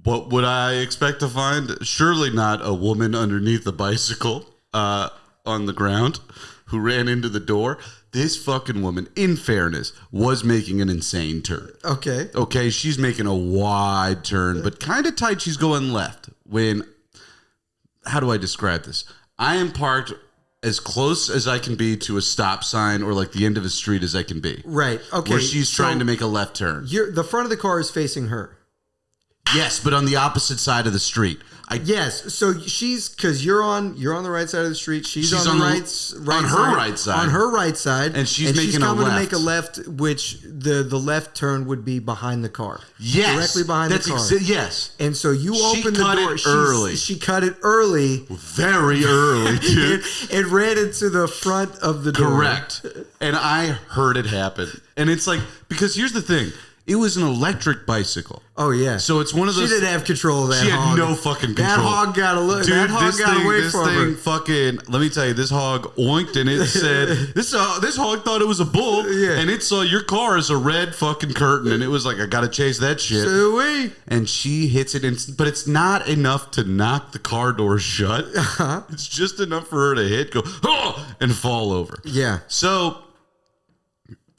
what would I expect to find? Surely not a woman underneath the bicycle on the ground who ran into the door. This fucking woman, in fairness, was making an insane turn. Okay, she's making a wide turn, but kind of tight. She's going left. How do I describe this? I am parked as close as I can be to a stop sign or like the end of a street as I can be. Right. Okay. Where she's trying to make a left turn. The front of the car is facing her. Yes, but on the opposite side of the street. Yes, so because you're on the right side of the street. She's on the right side. On her right side, and she's coming to make a left, which the left turn would be behind the car. Yes, directly behind the car. Yes, and so you open the door early. She cut it early, very early, dude. It ran into the front of the door. Correct, and I heard it happen. And it's like, because here's the thing. It was an electric bicycle. Oh yeah. So it's one of those. She didn't have control of that. She hog. had no fucking control. That hog got a look. Dude, that hog got away from her. This thing fucking. Let me tell you, this hog oinked and it said this hog thought it was a bull, and it saw your car as a red fucking curtain, and it was like, I gotta chase that shit. So and she hits it, but it's not enough to knock the car door shut. It's just enough for her to hit, go and fall over. Yeah. So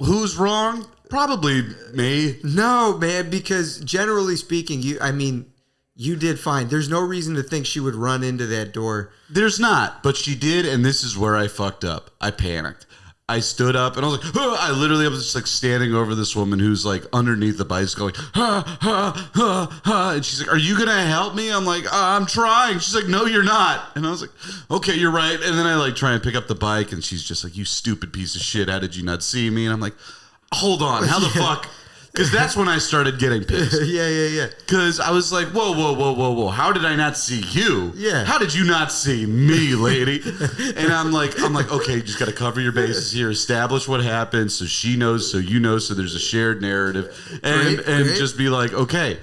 who's wrong? Probably me. No, man, because generally speaking, you did fine. There's no reason to think she would run into that door. There's not, but she did, and this is where I fucked up. I panicked. I stood up, and I was like, I was just like standing over this woman who's like underneath the bicycle, like, and she's like, are you gonna help me? I'm like, I'm trying. She's like, no, you're not. And I was like, okay, you're right. And then I like try and pick up the bike, and she's just like, you stupid piece of shit. How did you not see me? And I'm like, hold on, how the fuck? Because that's when I started getting pissed. Yeah. Because I was like, whoa. How did I not see you? Yeah. How did you not see me, lady? And I'm like, okay, you just got to cover your bases here, establish what happened so she knows, so you know, so there's a shared narrative. And just be like, okay.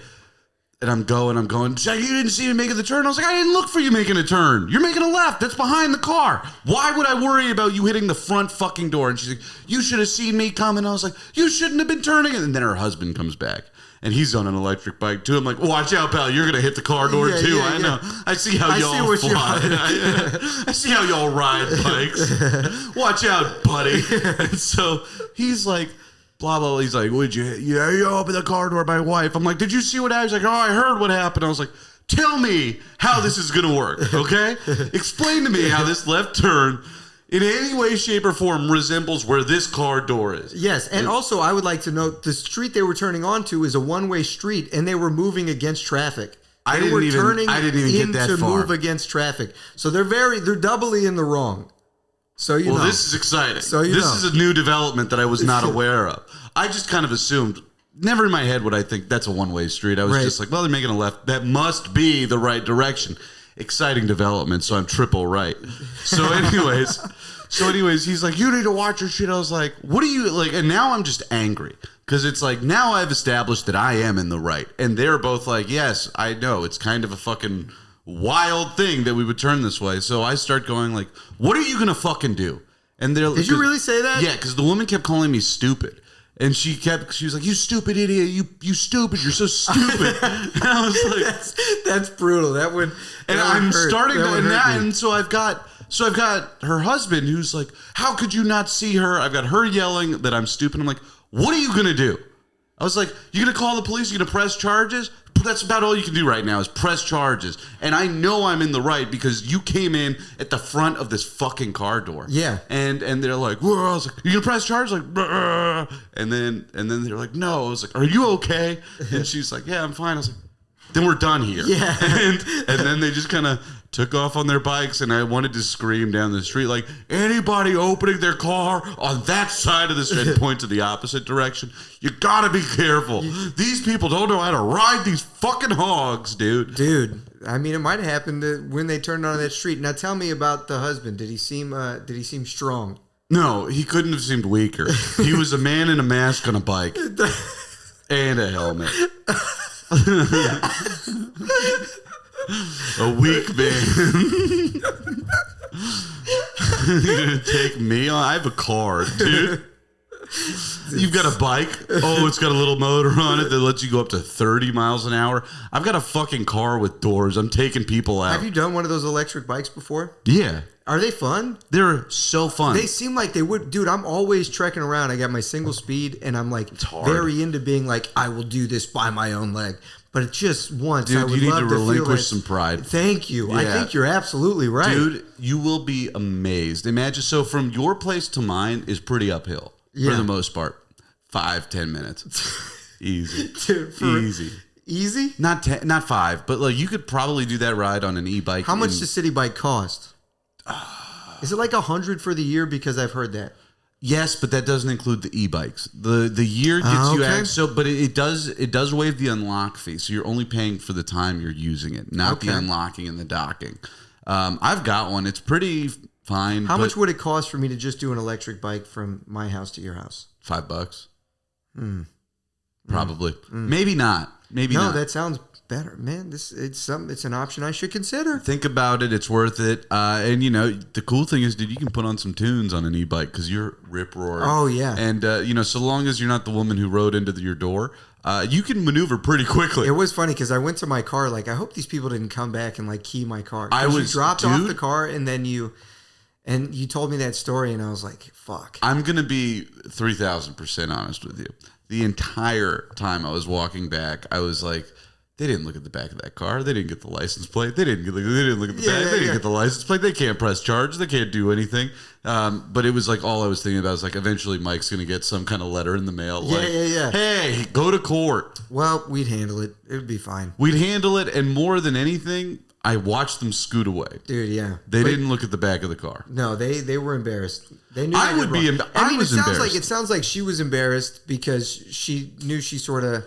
And I'm going. She's like, you didn't see me making the turn? I was like, I didn't look for you making a turn. You're making a left. That's behind the car. Why would I worry about you hitting the front fucking door? And she's like, you should have seen me coming. I was like, you shouldn't have been turning. And then her husband comes back. And he's on an electric bike too. I'm like, watch out, pal. You're going to hit the car door too. Yeah. I know. I see how y'all fly. I see how y'all ride bikes. Watch out, buddy. And so he's like, blah, blah, blah. He's like, would you open the car door, my wife? I'm like, did you see what happened? He's like, oh, I heard what happened. I was like, tell me how this is going to work, okay? Explain to me how this left turn in any way, shape, or form resembles where this car door is. Yes, and also I would like to note the street they were turning onto is a one-way street, and they were moving against traffic. I didn't even get that far. Move against traffic. So they're doubly in the wrong. So you know. This is exciting. This is a new development that I was not aware of. I just kind of assumed, never in my head would I think that's a one-way street. I was just like, well, they're making a left. That must be the right direction. exciting development, so I'm triple right. So anyways, he's like, you need to watch your shit. I was like, what are you like? And now I'm just angry because it's like, now I've established that I am in the right. And they're both like, yes, I know. It's kind of a fucking wild thing that we would turn this way. So I start going like, what are you going to fucking do? And they're Did you really say that? Yeah, because the woman kept calling me stupid. And she was like, you stupid idiot, you stupid, you're so stupid. And I was like, that's brutal. That would, and I'm starting to, and so I've got her husband who's like, how could you not see her? I've got her yelling that I'm stupid. I'm like, what are you gonna do? I was like, you gonna call the police? You gonna press charges? That's about all you can do right now is press charges. And I know I'm in the right because you came in at the front of this fucking car door. Yeah. And they're like, whoa. I was like, you gonna press charges? Like, bruh. And then they're like, no. I was like, are you okay? And she's like, yeah, I'm fine. I was like, then we're done here. Yeah. And then they just kind of took off on their bikes, and I wanted to scream down the street like, anybody opening their car on that side of the street, point to the opposite direction. You gotta be careful. These people don't know how to ride these fucking hogs, dude. Dude, I mean, it might have happened when they turned on that street. Now tell me about the husband. Did he seem strong? No, he couldn't have seemed weaker. He was a man in a mask on a bike and a helmet. A weak man. You're gonna take me on? I have a car, dude. You've got a bike. Oh, it's got a little motor on it that lets you go up to 30 miles an hour. I've got a fucking car with doors. I'm taking people out. Have you done one of those electric bikes before? Yeah. Are they fun? They're so fun. They seem like they would. Dude, I'm always trekking around. I got my single speed, and I'm like very into being like, I will do this by my own leg. But it's just once. Dude, I would you need love to relinquish some pride. Thank you. Yeah. I think you're absolutely right. Dude, you will be amazed. Imagine, so from your place to mine is pretty uphill for the most part. 5-10 minutes. Easy. Dude, easy. Easy? Not 5, but like you could probably do that ride on an e-bike. How much does City Bike cost? Is it like $100 for the year? Because I've heard that. Yes, but that doesn't include the e-bikes. The year gets you out. So, but it does waive the unlock fee. So you're only paying for the time you're using it, not the unlocking and the docking. I've got one. It's pretty fine. How much would it cost for me to just do an electric bike from my house to your house? $5. Probably. Maybe not. Maybe not. No, that sounds better, man. It's an option I should consider. Think about it. It's worth it. And you know, the cool thing is, dude, you can put on some tunes on an e-bike because you're rip roaring. Oh yeah. And you know, so long as you're not the woman who rode into your door, you can maneuver pretty quickly. It was funny because I went to my car like, I hope these people didn't come back and like key my car. You dropped off the car and then you told me that story and I was like, fuck. I'm gonna be 3,000% honest with you. The entire time I was walking back, I was like, they didn't look at the back of that car. They didn't get the license plate. They didn't look at the back. They didn't get the license plate. They can't press charge. They can't do anything. But it was like all I was thinking about was like eventually Mike's going to get some kind of letter in the mail. Like, hey, go to court. Well, we'd handle it. It would be fine. We'd handle it. And more than anything, I watched them scoot away. Dude, yeah. They didn't look at the back of the car. No, they were embarrassed. They knew I would be. I was embarrassed. It sounds like she was embarrassed because she knew she sort of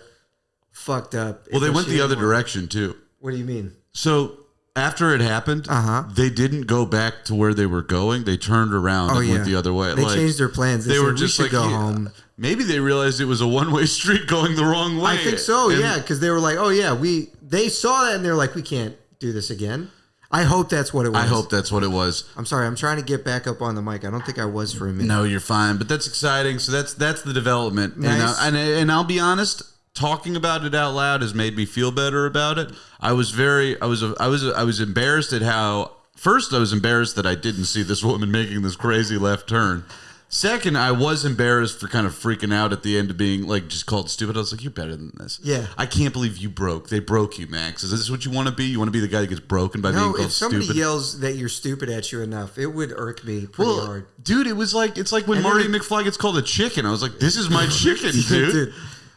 fucked up. Well, they went the other direction too. What do you mean? So after it happened, they didn't go back to where they were going. They turned around and went the other way. They changed their plans. They were just like, go home. Maybe they realized it was a one-way street going the wrong way. I think so. Yeah, because they were like, oh yeah, they saw that and they're like, we can't do this again. I hope that's what it was. I hope that's what it was. I'm sorry. I'm trying to get back up on the mic. I don't think I was for a minute. No, you're fine. But that's exciting. So that's the development. Nice. And I'll be honest. Talking about it out loud has made me feel better about it. I was embarrassed at how. First, I was embarrassed that I didn't see this woman making this crazy left turn. Second, I was embarrassed for kind of freaking out at the end of being like just called stupid. I was like, "You're better than this." Yeah, I can't believe you broke. They broke you, Max. Is this what you want to be? You want to be the guy that gets broken by being called stupid? If somebody yells that you're stupid at you enough, it would irk me pretty hard. Dude, it's like when Marty McFly gets called a chicken. I was like, "This is my chicken, dude."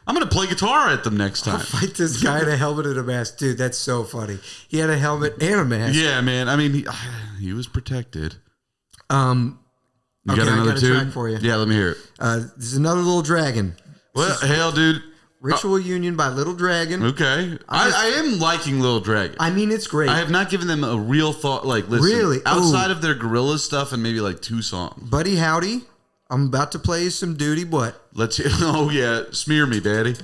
I'm going to play guitar at them next time. I'll fight this guy in a helmet and a mask. Dude, that's so funny. He had a helmet and a mask. Yeah, man. I mean, he was protected. You got another I got a track for you. Yeah, let me hear it. This is another little dragon. Well, hell, dude. Ritual Union by Little Dragon. Okay. I am liking Little Dragon. I mean, it's great. I have not given them a real thought. Like, listen, Really? outside of their Gorillaz stuff and maybe like 2 songs. Buddy Howdy, I'm about to play you some duty. What? Let's. Oh yeah, smear me, daddy.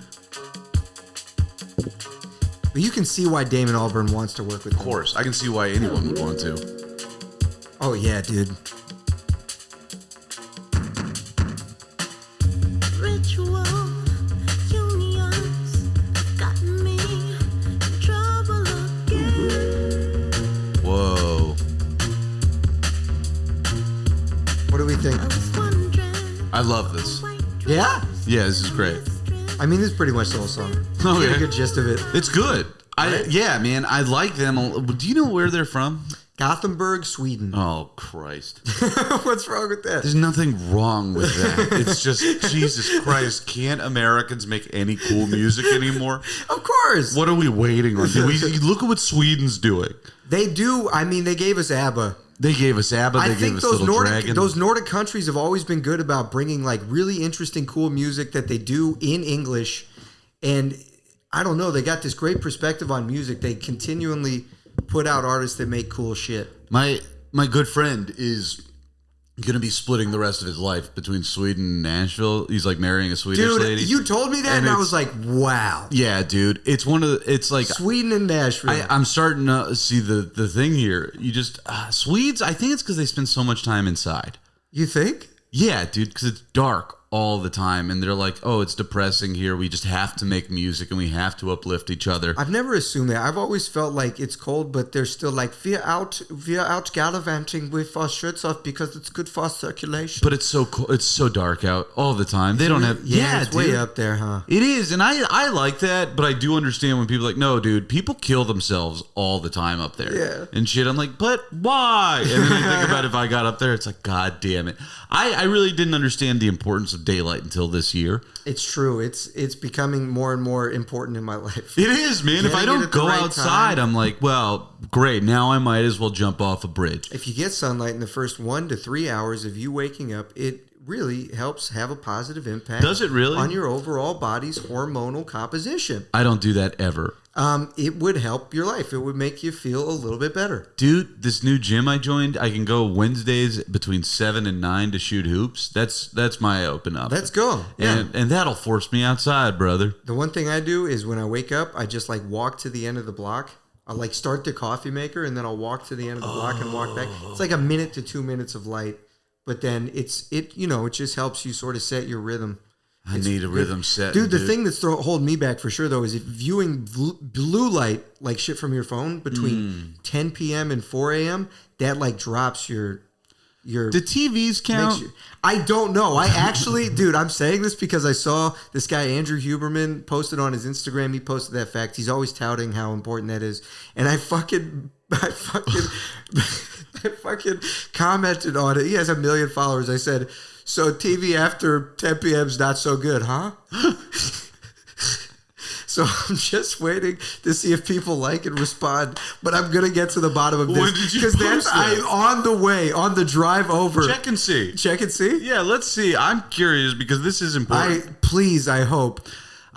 But you can see why Damon Albarn wants to work with Of course, I can see why anyone would want to. Oh yeah, dude. Ritual unions got me in trouble again. Whoa. What do we think? I was wondering. I love this. Yeah? Yeah, this is great. I mean, this is pretty much the whole song. Oh, You get yeah. a good gist of it. It's good. Yeah, man, I like them. Do you know where they're from? Gothenburg, Sweden. Oh, Christ. What's wrong with that? There's nothing wrong with that. It's just, Jesus Christ, can't Americans make any cool music anymore? Of course. What are we waiting on? Look at what Sweden's doing. They do. I mean, they gave us ABBA. They gave us ABBA. I They think gave us those Little Dragon. Nordic countries have always been good about bringing like really interesting, cool music that they do in English. And I don't know, they got this great perspective on music. They continually put out artists that make cool shit. My good friend is going to be splitting the rest of his life between Sweden and Nashville. He's like marrying a Swedish Dude, lady. you told me that and I was like, wow. Yeah, dude. It's like Sweden and Nashville. I'm starting to see the thing here. You just Swedes. I think it's because they spend so much time inside. You think? Yeah, dude. Because it's dark all the time, and they're like, "Oh, it's depressing here. We just have to make music, and we have to uplift each other." I've never assumed that. I've always felt like it's cold, but they're still like we're out gallivanting with our shirts off because it's good for circulation. But it's so cool. It's so dark out all the time. They don't have. Yeah, it's dude. way up there, huh? It is, and I like that, but I do understand when people are like, no, dude, people kill themselves all the time up there. Yeah. And shit. I'm like, but why? And then I think about if I got up there, it's like, God damn it. I really didn't understand the importance of daylight until this year. It's true. It's becoming more and more important in my life. It is, man. If I Getting it don't at the go right outside, time. I'm like, well, great. Now I might as well jump off a bridge. If you get sunlight in the first 1 to 3 hours of you waking up, it really helps have a positive impact. Does it really? On your overall body's hormonal composition. I don't do that ever. It would help your life. It would make you feel a little bit better. Dude, this new gym I joined, I can go Wednesdays between 7 and 9 to shoot hoops. That's my open up. Let's go. Yeah. And that'll force me outside, brother. The one thing I do is when I wake up, I just like walk to the end of the block. I'll like start the coffee maker and then I'll walk to the end of the block and walk back. It's like a minute to 2 minutes of light. But then it just helps you sort of set your rhythm. I need a rhythm set. Dude, the thing that's holding me back for sure, though, is if viewing blue light, like shit from your phone, between 10 p.m. and 4 a.m., that, like, drops your... The TVs count? I don't know. I actually... dude, I'm saying this because I saw this guy, Andrew Huberman, posted on his Instagram. He posted that fact. He's always touting how important that is. And I fucking commented on it. He has 1 million followers. I said... So TV after 10 p.m. is not so good, huh? So I'm just waiting to see if people like and respond. But I'm gonna get to the bottom of this When did you post that? I'm on the drive over. Check and see. Check and see. Yeah, let's see. I'm curious because this is important. I hope.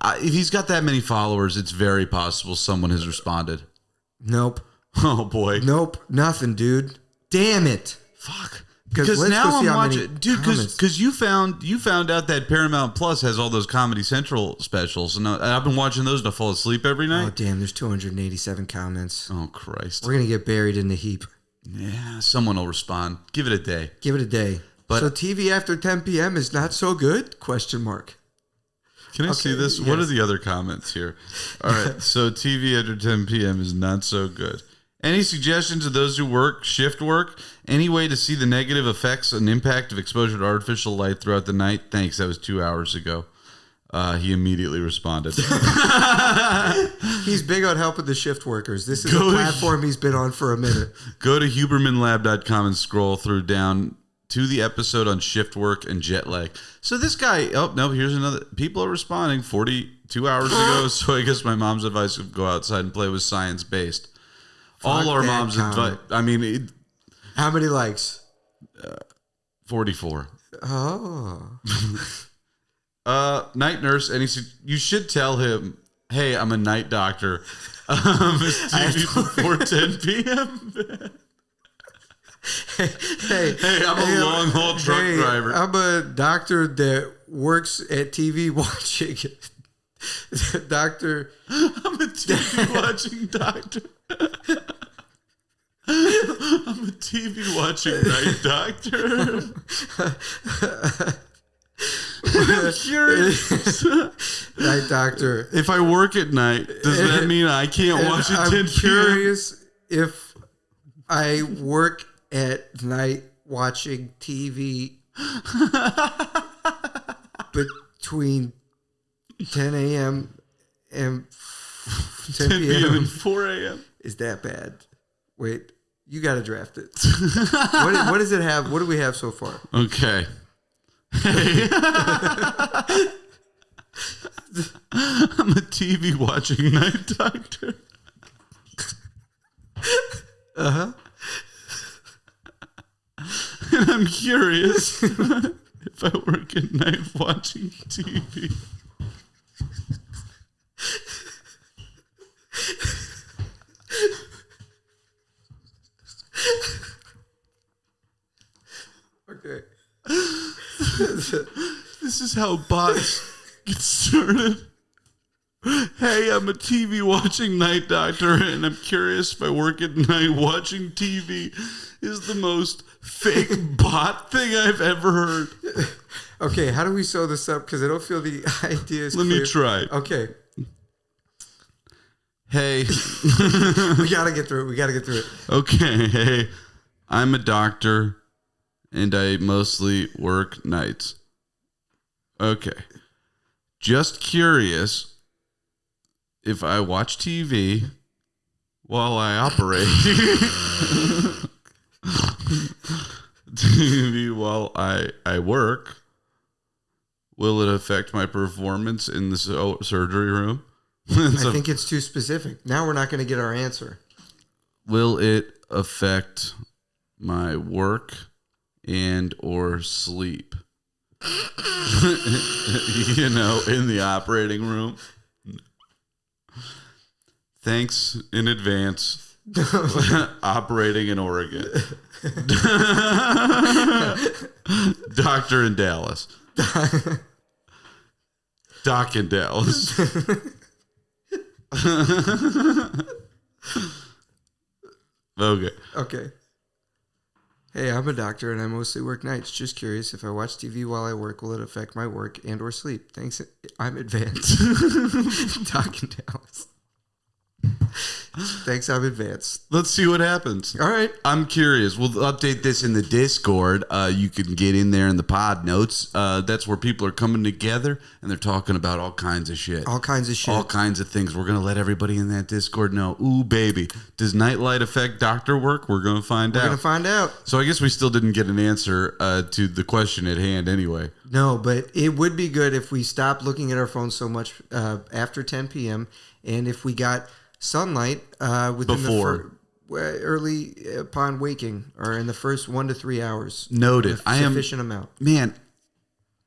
If he's got that many followers, it's very possible someone has responded. Nope. Oh boy. Nope. Nothing, dude. Damn it. Fuck. Because Because now I'm watching, watching, dude. Because you found out that Paramount Plus has all those Comedy Central specials, and I've been watching those to fall asleep every Oh night. damn! There's 287 comments. Oh Christ! We're gonna get buried in the heap. Yeah, someone will respond. Give it a day. Give it a day. But- so TV after 10 p.m. is not so good? Question mark. Can I see Okay, this? yes. What are the other comments here? All right, so TV after 10 p.m. is not so good. Any suggestions to those who work shift work? Any way to see the negative effects and impact of exposure to artificial light throughout the night? Thanks. That was 2 hours ago. He immediately responded. He's big on helping the shift workers. This is Go a to- platform he's been on for a minute. Go to hubermanlab.com and scroll through down to the episode on shift work and jet lag. So this guy, oh, no, here's another. People are responding 42 hours ago. So I guess my mom's advice would go outside and play was science-based. All our that moms' advice, comment. How many likes? 44. Oh. Night nurse, and he said, you should tell him, hey, I'm a night doctor. It's TV before 10 p.m. Hey, I'm a long haul truck driver. I'm a doctor that works at TV watching. Doctor. I'm a TV watching doctor. I'm a TV watching night doctor. I'm curious. Night doctor. If I work at night, does that mean I can't watch it 10 p.m.? I'm curious if I work at night watching TV between 10 a.m. and 10 p.m. and 4 a.m. Is that bad? Wait, you got to draft it. What does it have? What do we have so far? Okay. Hey. I'm a TV watching night doctor. Uh-huh. And I'm curious if I work at night watching TV. Okay. This is how bots get started. Hey, I'm a TV watching night doctor, and I'm curious if I work at night watching TV is the most fake bot thing I've ever heard. Okay, how do we sew this up? Because I don't feel the idea is Let clear. me try. Okay. Hey. We got to get through it. Okay, hey, I'm a doctor, and I mostly work nights. Okay. Just curious if I watch TV while I operate. TV while I work. Will it affect my performance in the surgery room? I think it's too specific. Now we're not going to get our answer. Will it affect my work and or sleep? You know, in the operating room. Thanks in advance. Operating in Oregon. Doctor in Dallas. Doc in Dallas. Okay. Hey, I'm a doctor and I mostly work nights. Just curious, if I watch TV while I work, will it affect my work and or sleep? Thanks. I'm advanced. Doc in Dallas. Thanks, I'm advanced. Let's see what happens. All right. I'm curious. We'll update this in the Discord. You can get in there in the pod notes. That's where people are coming together and they're talking about all kinds of shit. All kinds of shit. All kinds of things. We're going to let everybody in that Discord know. Ooh, baby. Does nightlight affect doctor work? We're going to find out. We're going to find out. So I guess we still didn't get an answer to the question at hand anyway. No, but it would be good if we stopped looking at our phones so much after 10 p.m. and if we got sunlight within early upon waking or in the first 1 to 3 hours. Noted. Sufficient amount. Man,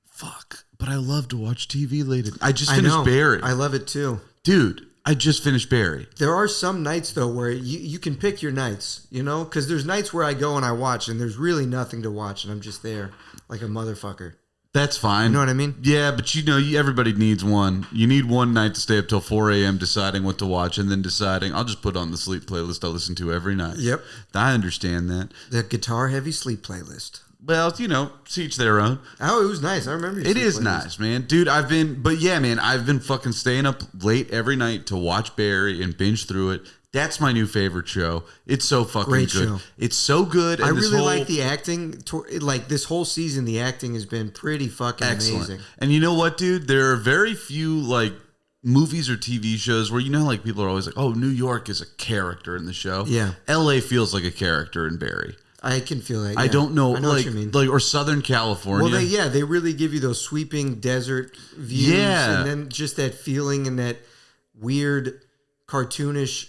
fuck. But I love to watch TV late. I just finished Barry. I love it too. Dude, I just finished Barry. There are some nights though where you can pick your nights, you know, because there's nights where I go and I watch and there's really nothing to watch and I'm just there like a motherfucker. That's fine. You know what I mean? Yeah, but you know, everybody needs one. You need one night to stay up till 4 a.m. deciding what to watch and then deciding, I'll just put on the sleep playlist I listen to every night. Yep. I understand that. The guitar heavy sleep playlist. Well, you know, to each their own. Oh, it was nice. I remember your It sleep is playlist. nice, man. Dude, I've been fucking staying up late every night to watch Barry and binge through it. That's my new favorite show. It's so fucking Great good. show. It's so good. I really like the acting. Like this whole season, the acting has been pretty fucking amazing. And you know what, dude? There are very few like movies or TV shows where, you know, like people are always like, oh, New York is a character in the show. Yeah. LA feels like a character in Barry. I can feel that. Yeah. I don't know, I know like, what you mean. like, or Southern California. Well, they really give you those sweeping desert views, Yeah. and then just that feeling and that weird cartoonish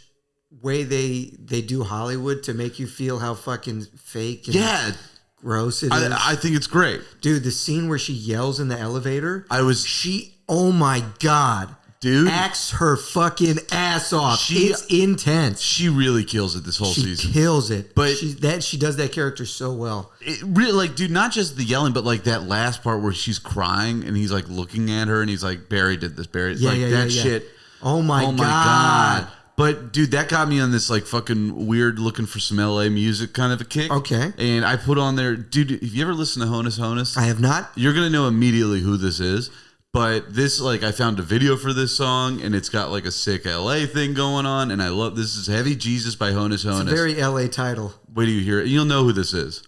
way they do Hollywood to make you feel how fucking fake and gross it is. I think it's great. Dude, the scene where she yells in the elevator. She, Oh my God. dude, Acts her fucking ass off. It's intense. she really kills it this whole She season. kills it. But- she does that character so well. It really, like, dude, not just the yelling, but like that last part where she's crying and he's like looking at her and he's like, Barry did this, Barry. Yeah, like yeah, that yeah. shit. Oh my God. But dude, that got me on this like fucking weird looking for some LA music kind of a kick. Okay. And I put on there, dude, if you ever listen to Honus Honus, I have not. you're gonna know immediately who this is. But this, like, I found a video for this song, and it's got like a sick LA thing going on, and I love this. Is Heavy Jesus by Honus Honus. It's a very LA title. Wait till you hear it. You'll know who this is.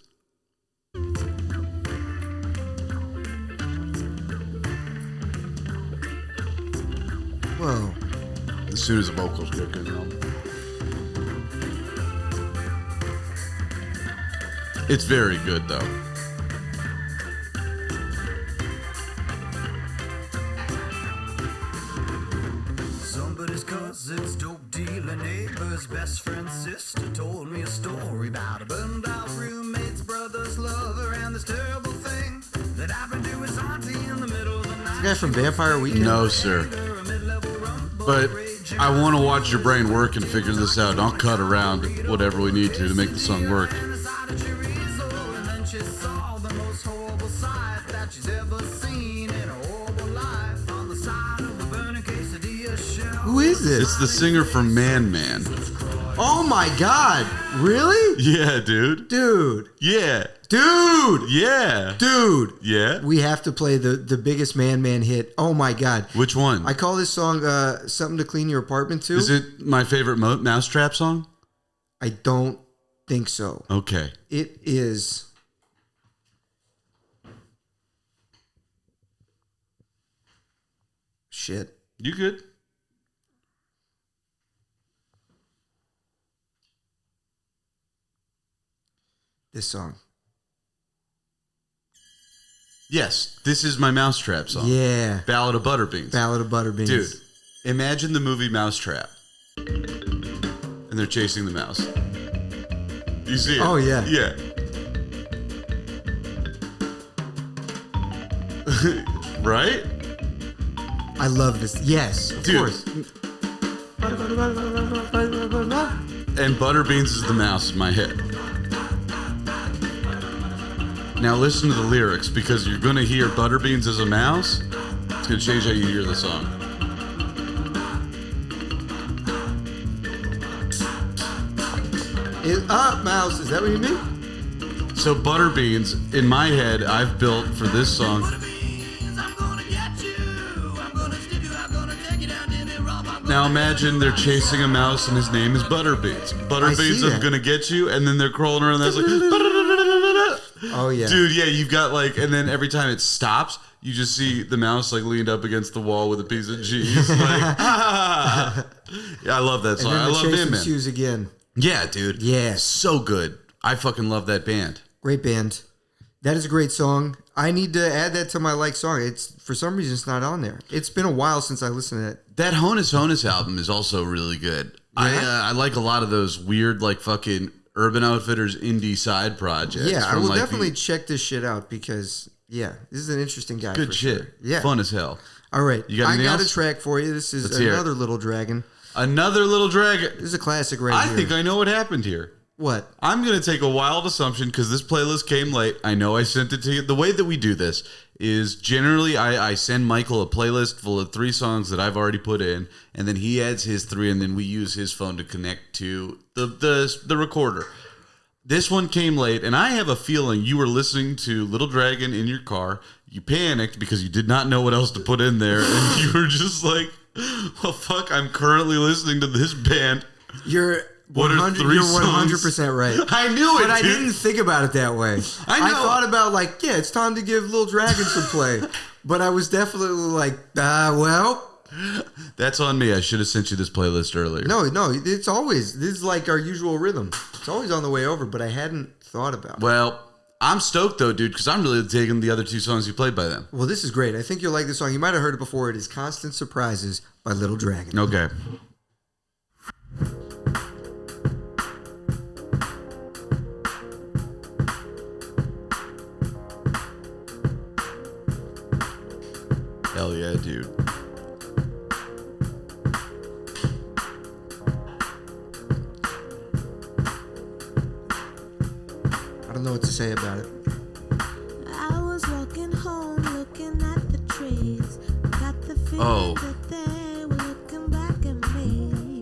Whoa. As soon as the vocals kick in, it's very good though. Somebody's cousin's dope dealer neighbor's best friend's sister told me a story about a burned out roommate's brother's lover and this terrible thing that happened to his auntie in the middle of the night. The guy from Vampire Weekend? No, sir. But I want to watch your brain work and figure this out. I'll cut around whatever we need to make the song work. And then she saw the most horrible sight that she's ever seen in her horrible life on the side of a burning quesadilla shell. Who is this? It's the singer from Man Man. Oh my God. Really? Yeah, dude. Dude. Yeah. Dude. Yeah. Dude. Yeah. We have to play the biggest Man hit. Oh my God. Which one? I call this song Something to Clean Your Apartment To. Is it my favorite Mousetrap song? I don't think so. Okay. It is. Shit. You good? This song. Yes. This is my Mousetrap song. Yeah. Ballad of Butterbeans. Ballad of Butterbeans. Dude, imagine the movie Mousetrap. And they're chasing the mouse. You see it? Oh, yeah. Yeah. Right? I love this. Yes, of Dude. course. And Butterbeans is the mouse in my head. Now listen to the lyrics because you're going to hear Butterbeans as a mouse. It's going to change how you hear the song. Mouse. Is that what you mean? So Butterbeans, in my head, I've built for this song. I'm gonna get you. I'm gonna stick you. I'm gonna take you down to the rock. I'm Now imagine they're chasing a mouse and his name is Butterbeans. Butterbeans, that. I'm going to get you. And then they're crawling around. That's like, Oh yeah. dude, yeah, you've got like, and then every time it stops, you just see the mouse like leaned up against the wall with a piece of cheese. Like, yeah, I love that And song. then I the love chase Man Man. ensues again. Yeah, dude. Yeah. So good. I fucking love that band. Great band. That is a great song. I need to add that to my like song. It's for some reason it's not on there. It's been a while since I listened to that. That Honus Honus album is also really good. Yeah? I like a lot of those weird like fucking Urban Outfitters indie side projects. Yeah, I from, will like, definitely check this shit out because yeah, this is an interesting guy. good for shit. Sure. Yeah. Fun as hell. All right. You got anything I got else? a track for you. This is Let's hear it. another Little Dragon. Another Little Dragon. This is a classic right I here. think I know what happened here. What? I'm going to take a wild assumption because this playlist came late. I know I sent it to you. The way that we do this is generally I send Michael a playlist full of 3 songs that I've already put in, and then he adds his 3, and then we use his phone to connect to the recorder. This one came late, and I have a feeling you were listening to Little Dragon in your car. You panicked because you did not know what else to put in there, and you were just like, well, fuck, I'm currently listening to this band. You're What are 100. 3 You're songs? 100% right. I knew it, But I dude. didn't think about it that way. I know. thought about like, yeah, it's time to give Little Dragon some play. But I was definitely like, well, That's on me. I should have sent you this playlist earlier. no, it's always, this is like our usual rhythm. It's always on the way over, but I hadn't thought about it. Well, I'm stoked though, dude, because I'm really digging the other 2 songs you played by them. Well, this is great. I think you'll like this song. You might have heard it before. It is Constant Surprises by Little Dragon. Okay. dude. I don't know what to say about it. I was walking home looking at the trees. Got the feeling Oh. that they were looking back at me.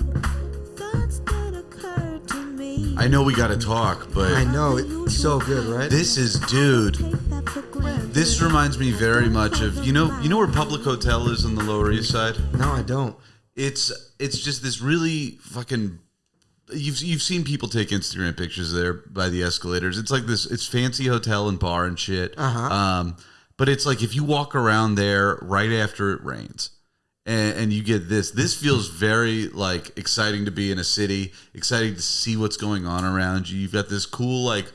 Thoughts that occurred to me. I know we got to talk, but I know, it's so good, right? this is, dude. Take that for granted. This reminds me very much of you know where Public Hotel is on the Lower East Side. No, I don't. It's just this really fucking. You've seen people take Instagram pictures there by the escalators. It's like this. It's fancy hotel and bar and shit. But it's like if you walk around there right after it rains, and you get this. This feels very like exciting to be in a city. Exciting to see what's going on around you. You've got this cool like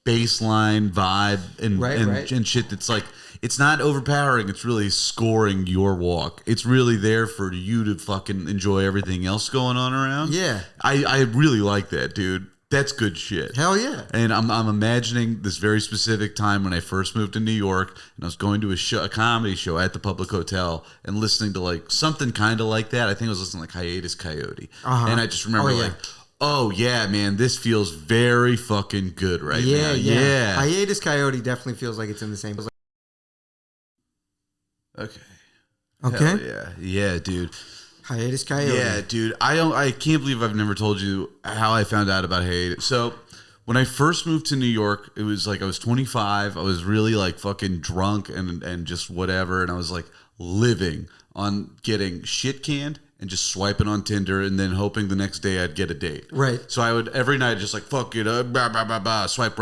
baseline vibe and shit that's like it's not overpowering. It's really scoring your walk. It's really there for you to fucking enjoy everything else going on around. Yeah. I really like that, dude. That's good shit. Hell yeah. And I'm imagining this very specific time when I first moved to New York and I was going to a comedy show at the Public Hotel and listening to like something kind of like that. I think I was listening to like Hiatus Coyote. And I just remember like, oh yeah, man, this feels very fucking good right now. Yeah. Hiatus Coyote definitely feels like it's in the same. Okay. Okay. Hell yeah. Yeah, dude. Hiatus Coyote. Yeah, dude. I can't believe I've never told you how I found out about hiatus. So when I first moved to New York, it was like I was 25. I was really like fucking drunk and just whatever. And I was like living on getting shit canned and just swiping on Tinder and then hoping the next day I'd get a date. Right. So I would every night just like fuck it up, swipe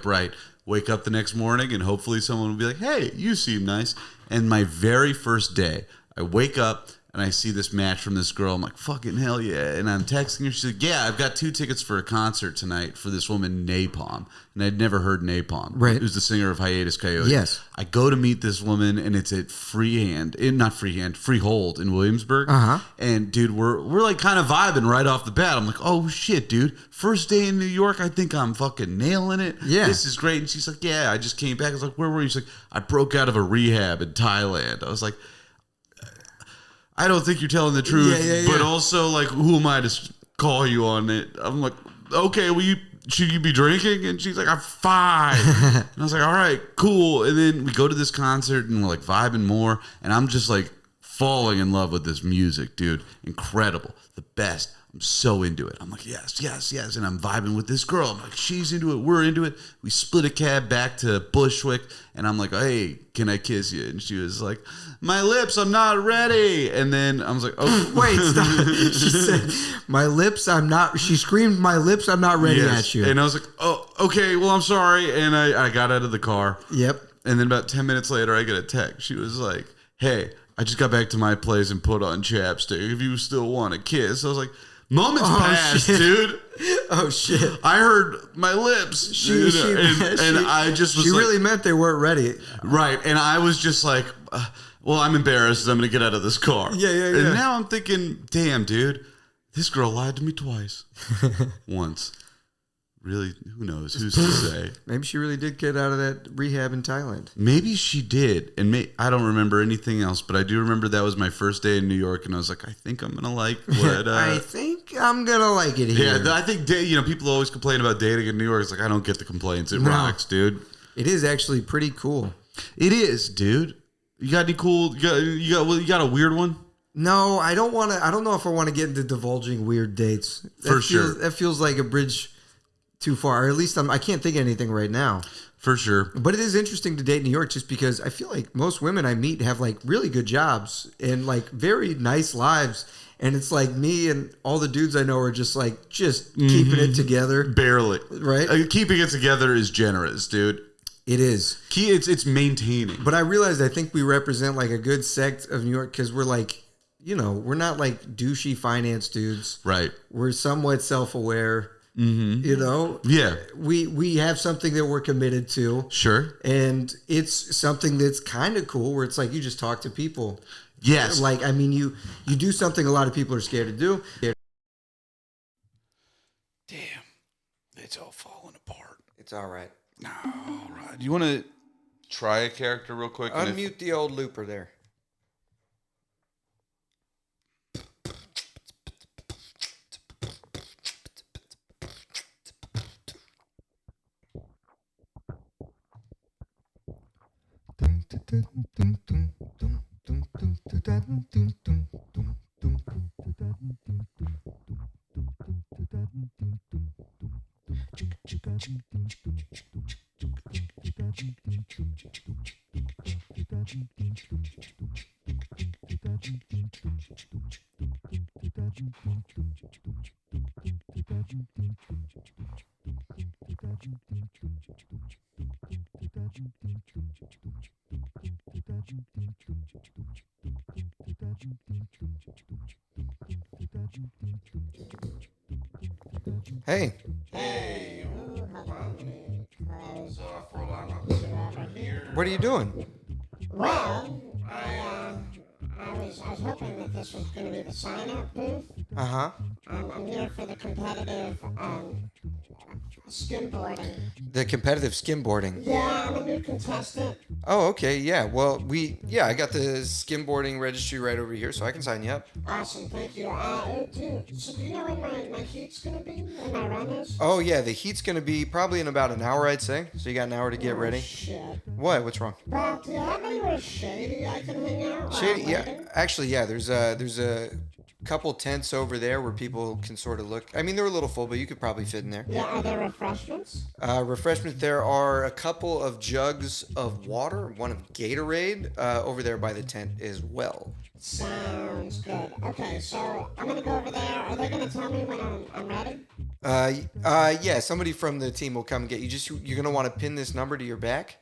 right. Wake up the next morning and hopefully someone would be like, hey, you seem nice. And my very first day, I wake up and I see this match from this girl. I'm like, fucking hell yeah. And I'm texting her. She's like, yeah, I've got 2 tickets for a concert tonight for this woman, Napalm. And I'd never heard Napalm. Right. Who's the singer of Hiatus Coyote. Yes. I go to meet this woman and it's at Freehold in Williamsburg. And dude, we're like kind of vibing right off the bat. I'm like, oh shit, dude. First day in New York, I think I'm fucking nailing it. Yeah. This is great. And she's like, yeah, I just came back. I was like, where were you? She's like, I broke out of a rehab in Thailand. I was like, I don't think you're telling the truth, but also like, who am I to call you on it? I'm like, okay, should you be drinking? And she's like, I'm fine. And I was like, all right, cool. And then we go to this concert and we're like vibing more. And I'm just like falling in love with this music, dude. Incredible. The best. I'm so into it. I'm like, yes. And I'm vibing with this girl. I'm like, she's into it. We're into it. We split a cab back to Bushwick. And I'm like, hey, can I kiss you? And she was like, my lips, I'm not ready. And then I was like, oh. Wait, stop. She said, my lips, I'm not. She screamed, my lips, I'm not ready at you. And I was like, oh, okay, well, I'm sorry. And I got out of the car. Yep. And then about 10 minutes later, I get a text. She was like, hey, I just got back to my place and put on chapstick. If you still want a kiss. I was like, moments passed, shit. dude. Oh, shit. I heard my lips. And I just was She like, really meant they weren't ready. right. And I was just like, well, I'm embarrassed. I'm going to get out of this car. Yeah. And now I'm thinking, damn, dude, this girl lied to me twice. Once. Really, who knows? Who's to say? Maybe she really did get out of that rehab in Thailand. Maybe she did. And I don't remember anything else, but I do remember that was my first day in New York. And I was like, I think I'm going to like what... I think I'm going to like it here. Yeah, I think, people always complain about dating in New York. It's like, I don't get the complaints. It rocks, dude. It is actually pretty cool. It is, dude. You got any cool... You got a weird one? No, I don't want to... I don't know if I want to get into divulging weird dates. Sure. That feels like a bridge too far. Or at least I can't think of anything right now. For sure. But it is interesting to date in New York just because I feel like most women I meet have like really good jobs and like very nice lives. And it's like me and all the dudes I know are just keeping it together. Barely. Right? Keeping it together is generous, dude. It is. It's maintaining. But I realized I think we represent like a good sect of New York because we're like, we're not like douchey finance dudes. Right. We're somewhat self-aware. Mm-hmm. Yeah. We have something that we're committed to. Sure. And it's something that's kind of cool where it's like you just talk to people. Yes. Like, I mean, you do something a lot of people are scared to do. Damn. It's all falling apart. It's all right. All right. Do you want to try a character real quick? Unmute the old looper there. Hey. What are you doing? Well, I was hoping that this was going to be the sign-up booth. Uh-huh. I'm here for the competitive skimboarding. The competitive skimboarding. Yeah, I'm a new contestant. Oh, okay. Yeah. Well, I got the skimboarding registry right over here, so I can sign you up. Awesome, thank you. So do you know when my heat's going to be? When my run is? Oh, yeah. The heat's going to be probably in about an hour, I'd say. So you got an hour to get ready. Shit. What? What's wrong? Well, do you have anywhere shady I can hang out? while Shady? I'm Yeah. waiting? Actually, yeah. There's a couple tents over there where people can sort of look. I mean, they're a little full, but you could probably fit in there. Yeah, are there refreshments? Refreshments. There are a couple of jugs of water, one of Gatorade, over there by the tent as well. Sounds good. Okay, so I'm going to go over there. Are they going to tell me when I'm ready? Yeah. Somebody from the team will come and get you. You're gonna want to pin this number to your back.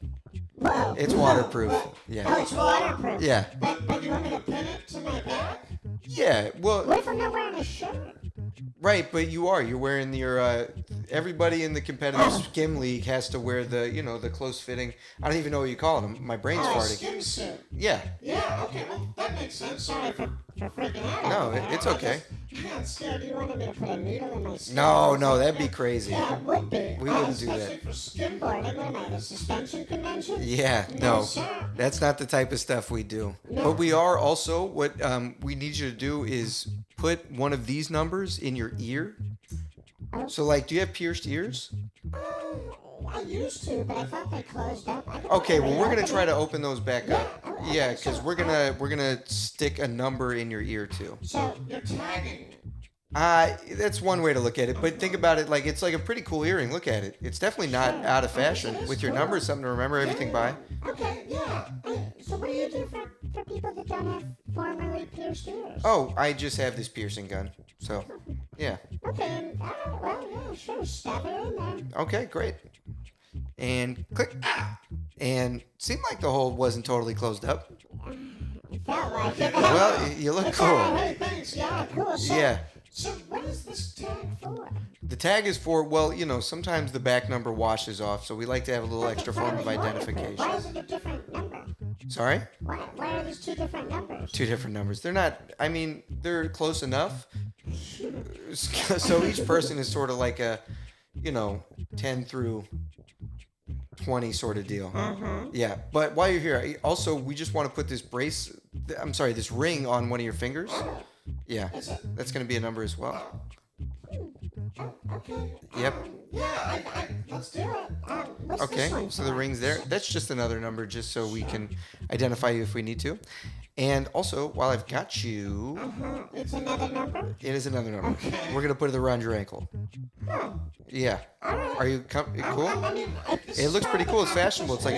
Whoa. It's waterproof. Oh, Yeah. it's waterproof. Yeah. But you want me to pin it to my back? Yeah. Well, What if I'm not wearing a shirt? right, but you are. You're wearing your. Everybody in the competitive skim league has to wear the close fitting. I don't even know what you call them. My brain's Oh, a farting. skim suit. Yeah. Yeah, okay, well, that makes sense. Sorry for freaking out. No, over there. it's okay. I got scared you wanted me to put a needle in my skin. No, that'd be crazy. Yeah, it would be. We wouldn't do Especially that. for skimboarding. What am I, the suspension convention? Yeah, No, no, sir. that's not the type of stuff we do. But we are also what we need you to do is put one of these numbers in your ear. So, like, do you have pierced ears? I used to, but I thought they closed up. I could Okay, well, probably we're gonna open try it. to open those back up. Yeah, because we're gonna stick a number in your ear too. So you're tagging me. That's one way to look at it. But think about it like it's like a pretty cool earring. Look at it. It's definitely not out of fashion. With your numbers, something to remember everything by. Okay, yeah. So what do you do for people that don't have formerly pierced ears? Oh, I just have this piercing gun. So, yeah. Okay, well, yeah, sure, stab it in there. Okay, great. And click. And seemed like the hole wasn't totally closed up. Felt like it. Well, you look cool. Hey, thanks. Yeah, cool. So, Yeah. So what is this tag for? The tag is for, well, sometimes the back number washes off, so we like to have a little extra form of Why identification. is it a different number? Sorry? Why are these two different numbers? Two different numbers. They're not, I mean, they're close enough. So each person is sort of like a, 10 through 20 sort of deal. Yeah, but while you're here, also, we just want to put this this ring on one of your fingers. Yeah, that's going to be a number as well. Okay. Yep. Yeah, let's do it. What's Okay, this one so the for? ring's there. That's just another number just so we can identify you if we need to. And also, while I've got you, It's another number? it is another number. We're going to put it around your ankle. Yeah. Are you cool? It looks pretty cool. It's fashionable. It's like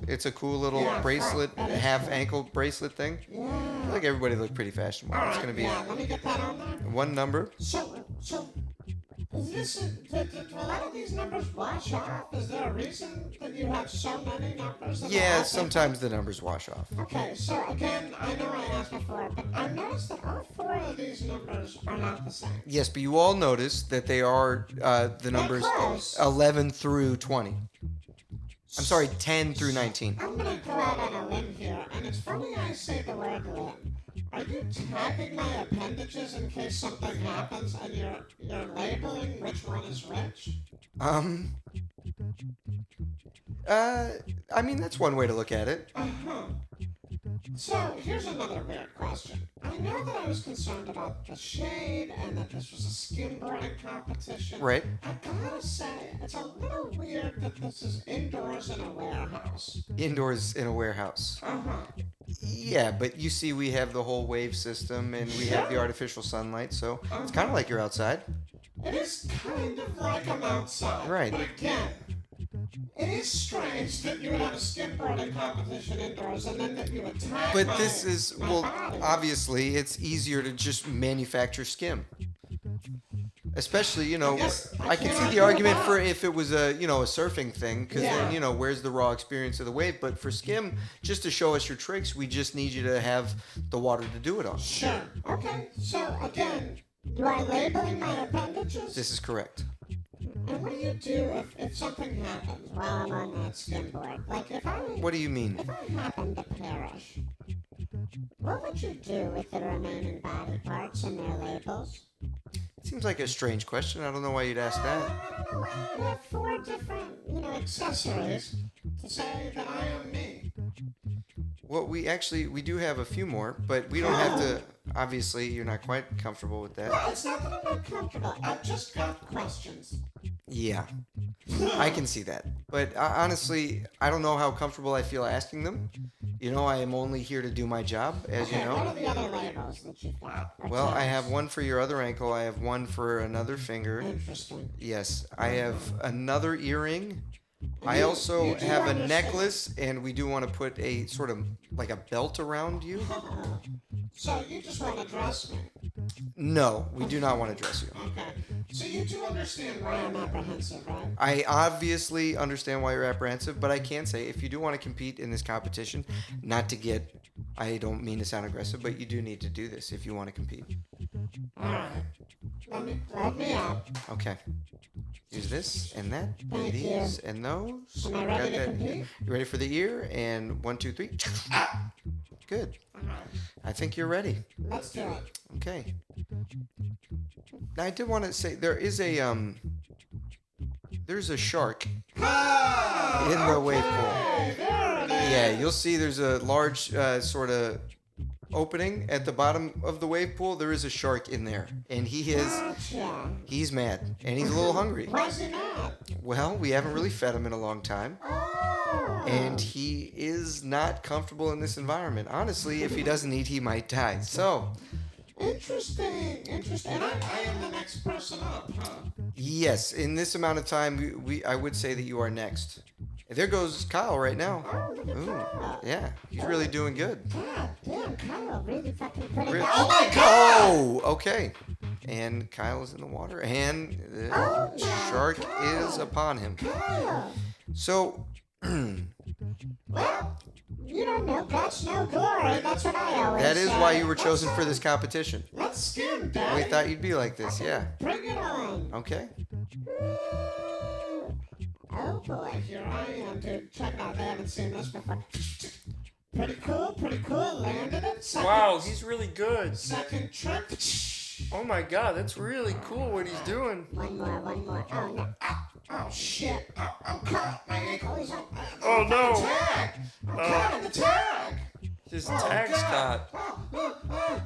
it's a cool little bracelet, half ankle bracelet thing. I think everybody look pretty fashionable. It's going to be Let me get that on there. one number. So, is this, do a lot of these numbers wash off? Is there a reason that you have so many numbers? that Yeah, are sometimes the numbers wash off. Okay, so again, I know I asked before, but I noticed that all four of these numbers are not the same. Yes, but you all notice that they are the numbers close. 11 through 20. I'm sorry, 10 through 19. I'm gonna go out on a limb here, and it's funny I say the word limb. Are you tagging my appendages in case something happens and you're labeling which one is which? I mean, that's one way to look at it. So, here's another weird question. I know that I was concerned about the shade and that this was a skimboarding competition. Right. I gotta say, it's a little weird that this is indoors in a warehouse. Indoors in a warehouse. Yeah, but you see, we have the whole wave system and we have the artificial sunlight, so it's kind of like you're outside. It is kind of like I'm outside. Right. But again, it is strange that you would have a skimboarding competition indoors and then that you would tag But my- this is, my well, body. obviously, it's easier to just manufacture skim. Especially, I can see the argument for if it was a surfing thing, because then, where's the raw experience of the wave? But for skim, just to show us your tricks, we just need you to have the water to do it on. Sure. Okay, so again, do I labeling my appendages? This is correct. And what do you do if something happens while I'm on that skimboard? Like if I What do you mean? if I happen to perish, what would you do with the remaining body parts and their labels? Seems like a strange question. I don't know why you'd ask that. I don't know why I have 4 different, accessories to say that I am me. Well, we do have a few more, but we don't have to. Obviously, you're not quite comfortable with that. Well, it's not that I'm not comfortable. I've just got questions. Yeah, I can see that. But honestly, I don't know how comfortable I feel asking them. I am only here to do my job, as you Okay, what know. are the other labels that you've got? Or Well, I tags? have one for your other ankle. I have one for another finger. Interesting. Yes, I have another earring. I You- also you do have a understand- necklace, and we do want to put a sort of like a belt around you. So you just want to dress me. No, we do not want to dress you. Okay. So you do understand why I'm apprehensive, right? I obviously understand why you're apprehensive, but I can say if you do want to compete in this competition, not to get, I don't mean to sound aggressive, but you do need to do this if you want to compete. Alright. Let me out. Okay. Use this and that, and Thank you. these and those. Am I ready to compete? You ready for the ear? And 1, 2, 3. Good. I think you're ready. Let's do it. Okay. Now I did want to say there's a shark in the wave pool. Yeah, you'll see there's a large sort of opening at the bottom of the wave pool. There is a shark in there, and Gotcha. he's mad and he's a little hungry. Why is he not? Well, we haven't really fed him in a long time, Oh. and he is not comfortable in this environment. Honestly, if he doesn't eat, he might die. So, Interesting. And I am the next person up, huh? yes, in this amount of time, I would say that you are next. There goes Kyle right now. Oh, look at Ooh, that. yeah, he's really doing good. God damn, Kyle really fucking put it Rich. Oh my god! Oh, okay. And Kyle is in the water, and the shark is upon him. Kyle! So, Well, no guts, no glory. That's what I always that is say. why you were chosen for this competition. Let's skim, We Daddy. thought you'd be like this, yeah. Bring it on. Okay. Oh boy, here I am, dude. Check it out, they haven't seen this before. Pretty cool. Landed it. Second, Wow, he's really good. second trick. Oh my god, that's really cool what he's doing. One more. Oh no. Oh shit. I'm caught. My ankle is on. Oh, no. Tag. I'm caught in the tag. His tag's caught.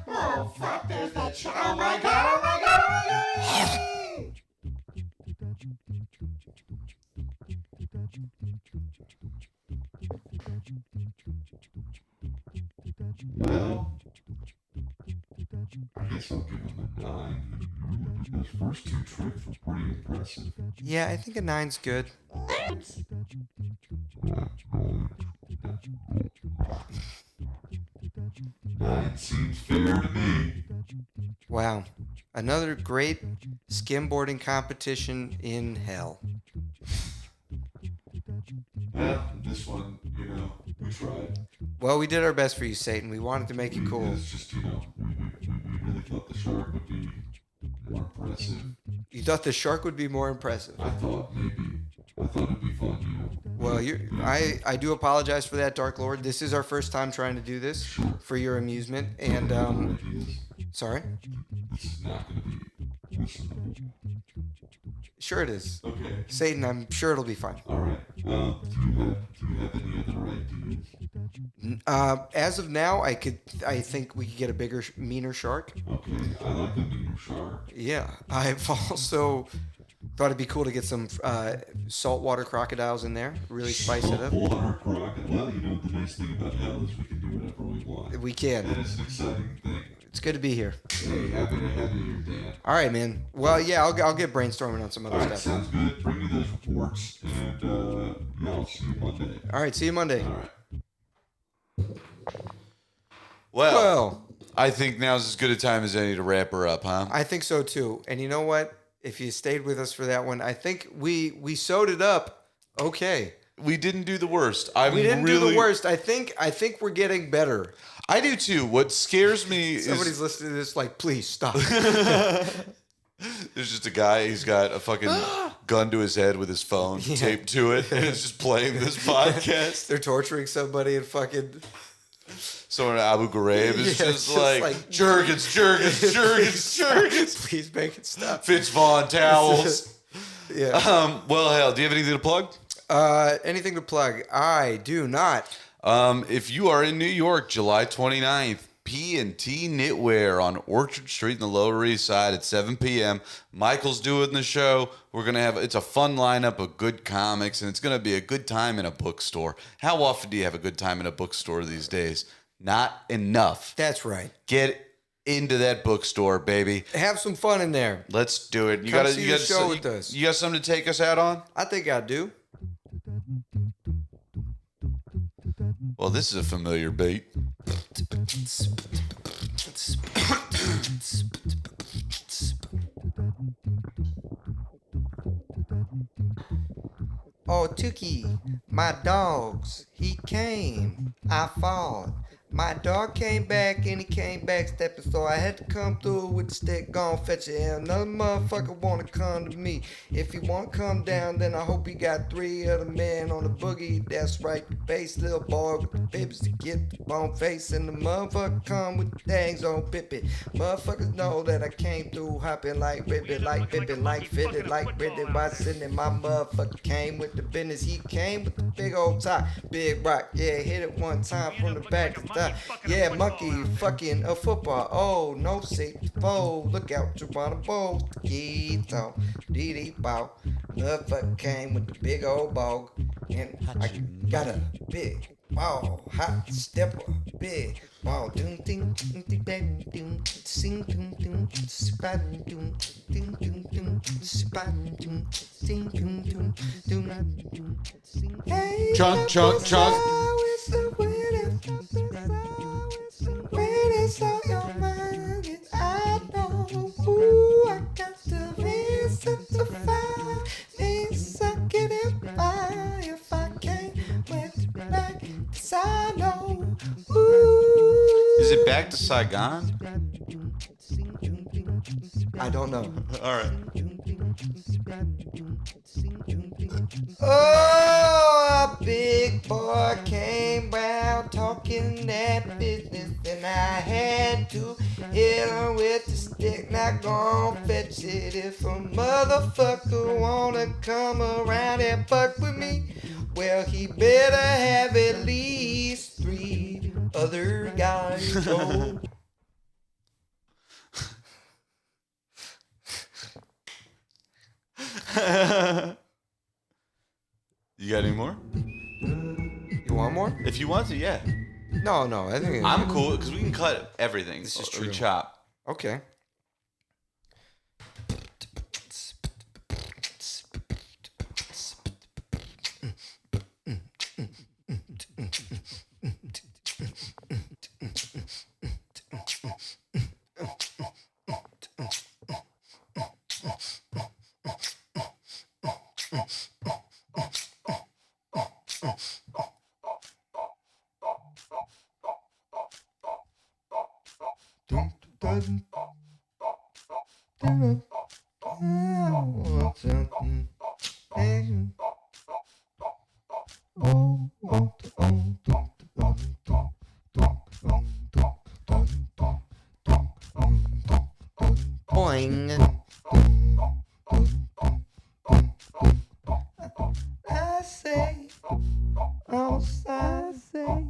Oh fuck, there's that shot. Oh my god. Well, I guess I'll give him a 9. Those first 2 tricks were pretty impressive. Yeah, I think a 9's good. That seems fair to me. Wow. Another great skimboarding competition in hell. Well, this one, we tried. Well, we did our best for you, Satan. We wanted to make it cool. It's just, we really thought the shark would be more impressive. You thought the shark would be more impressive. I thought it'd be fun, Well, I do apologize for that, Dark Lord. This is our first time trying to do this for your amusement. And, Ideas. sorry? This is not going to be listenable. Sure it is. Okay. Satan, I'm sure it'll be fine. All right. Do you have any other ideas? As of now, I think we could get a bigger, meaner shark. Okay, I like the meaner shark. Yeah, I've also thought it'd be cool to get some saltwater crocodiles in there. Really spice it up. Water crocodile. Well, you know, the nice thing about hell is we can do whatever we want. We can. That is an exciting thing. It's good to be here. Hey, happy to have you here, Dan. All right, man. Well, yeah, I'll get brainstorming on some other All right, stuff. sounds good. Bring me those reports, and yeah, I'll see you Monday. All right, see you Monday. All right. Well, I think now's as good a time as any to wrap her up, huh? I think so too. And you know what? If you stayed with us for that one, I think we sewed it up okay. We didn't do the worst. We didn't do the worst. I think we're getting better. I do too. What scares me Somebody's is listening to this like, please stop. there's just a guy. He's got a fucking gun to his head with his phone taped to it, and it's just playing this podcast. They're torturing somebody and fucking. Someone at Abu Ghraib is Yeah, just like Jergens. Please make it stop. Fitz Vaughn towels. Yeah. Well, hell, do you have anything to plug? Anything to plug? I do not. If you are in New York, July 29th, P&T Knitwear on Orchard Street in the Lower East Side at 7 p.m. Michael's doing the show. We're going to have, it's a fun lineup of good comics, and it's going to be a good time in a bookstore. How often do you have a good time in a bookstore these days? Not enough. That's right. Get into that bookstore, baby. Have some fun in there. Let's do it. Come see the show with us. You got something to take us out on? I think I do. Well, this is a familiar beat. Oh, Tookie, my dogs, he came, I fought. My dog came back and he came back stepping, so I had to come through with the stick, gon' fetch it. And another motherfucker wanna come to me. If he wanna come down, then I hope he got 3 other men on the boogie. That's right, the bass little boy with the babies to get the bone face. And the motherfucker come with the things on Pippin. Motherfuckers know that I came through hopping like ribbit, like bippin', like fitted, like Britney. By sitting my motherfucker came with the business. He came with the big old top, big rock. Yeah, hit it one time from the back to the top. Yeah, monkey fucking a football. Oh, no safety foe. Look out, Geronimo. Keto, dee bow. Motherfucker came with the big old bog. And I got a big ball. Hot stepper, big ball. Doom, ding, ding, ding, ding, ding. Sing, doom, doom. Spam, doom, ding, doom, doom. Spam, doom, sing, doom, doom, doom. Hey, Chunk, chunk, chunk. When it's on your mind, and I know, ooh, I got to be such a fire. Me suck it in fire if I can't wait back, 'cause I know, ooh. Is it back to Saigon? I don't know. All right. Oh, a big boy came round talking that business, and I had to hit him with the stick. Not gon' fetch it if a motherfucker wanna come around and fuck with me. Well, he better have at least 3 other guys. Oh. You got any more? You want more? If you want to, yeah. No, I think I'm cool because we can cut everything. This is We true. chop. Okay. Boing. I say, oh, I say,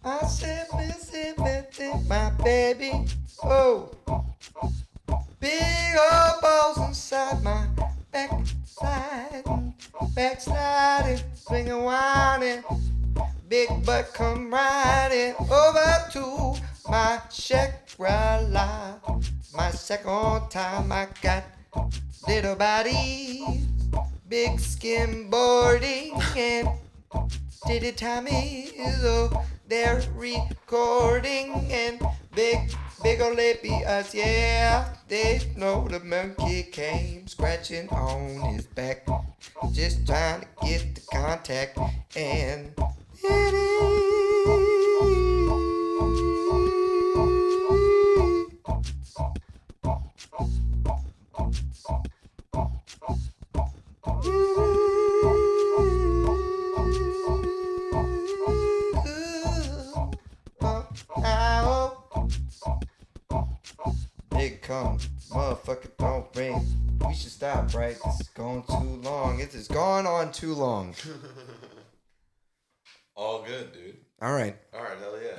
I said, missing my baby. Oh, big old balls inside my backside, backsliding, swinging, whining. Big butt come riding over to my Chevrolet. My second time I got little bodies, big skin boarding, and Diddy Tommy is they're recording, and big old us, yeah. They know the monkey came scratching on his back, just trying to get the contact, and Big come, motherfucker, don't ring. We should stop, right? This is going too long. It has gone on too long. All good, dude. All right. All right, hell yeah.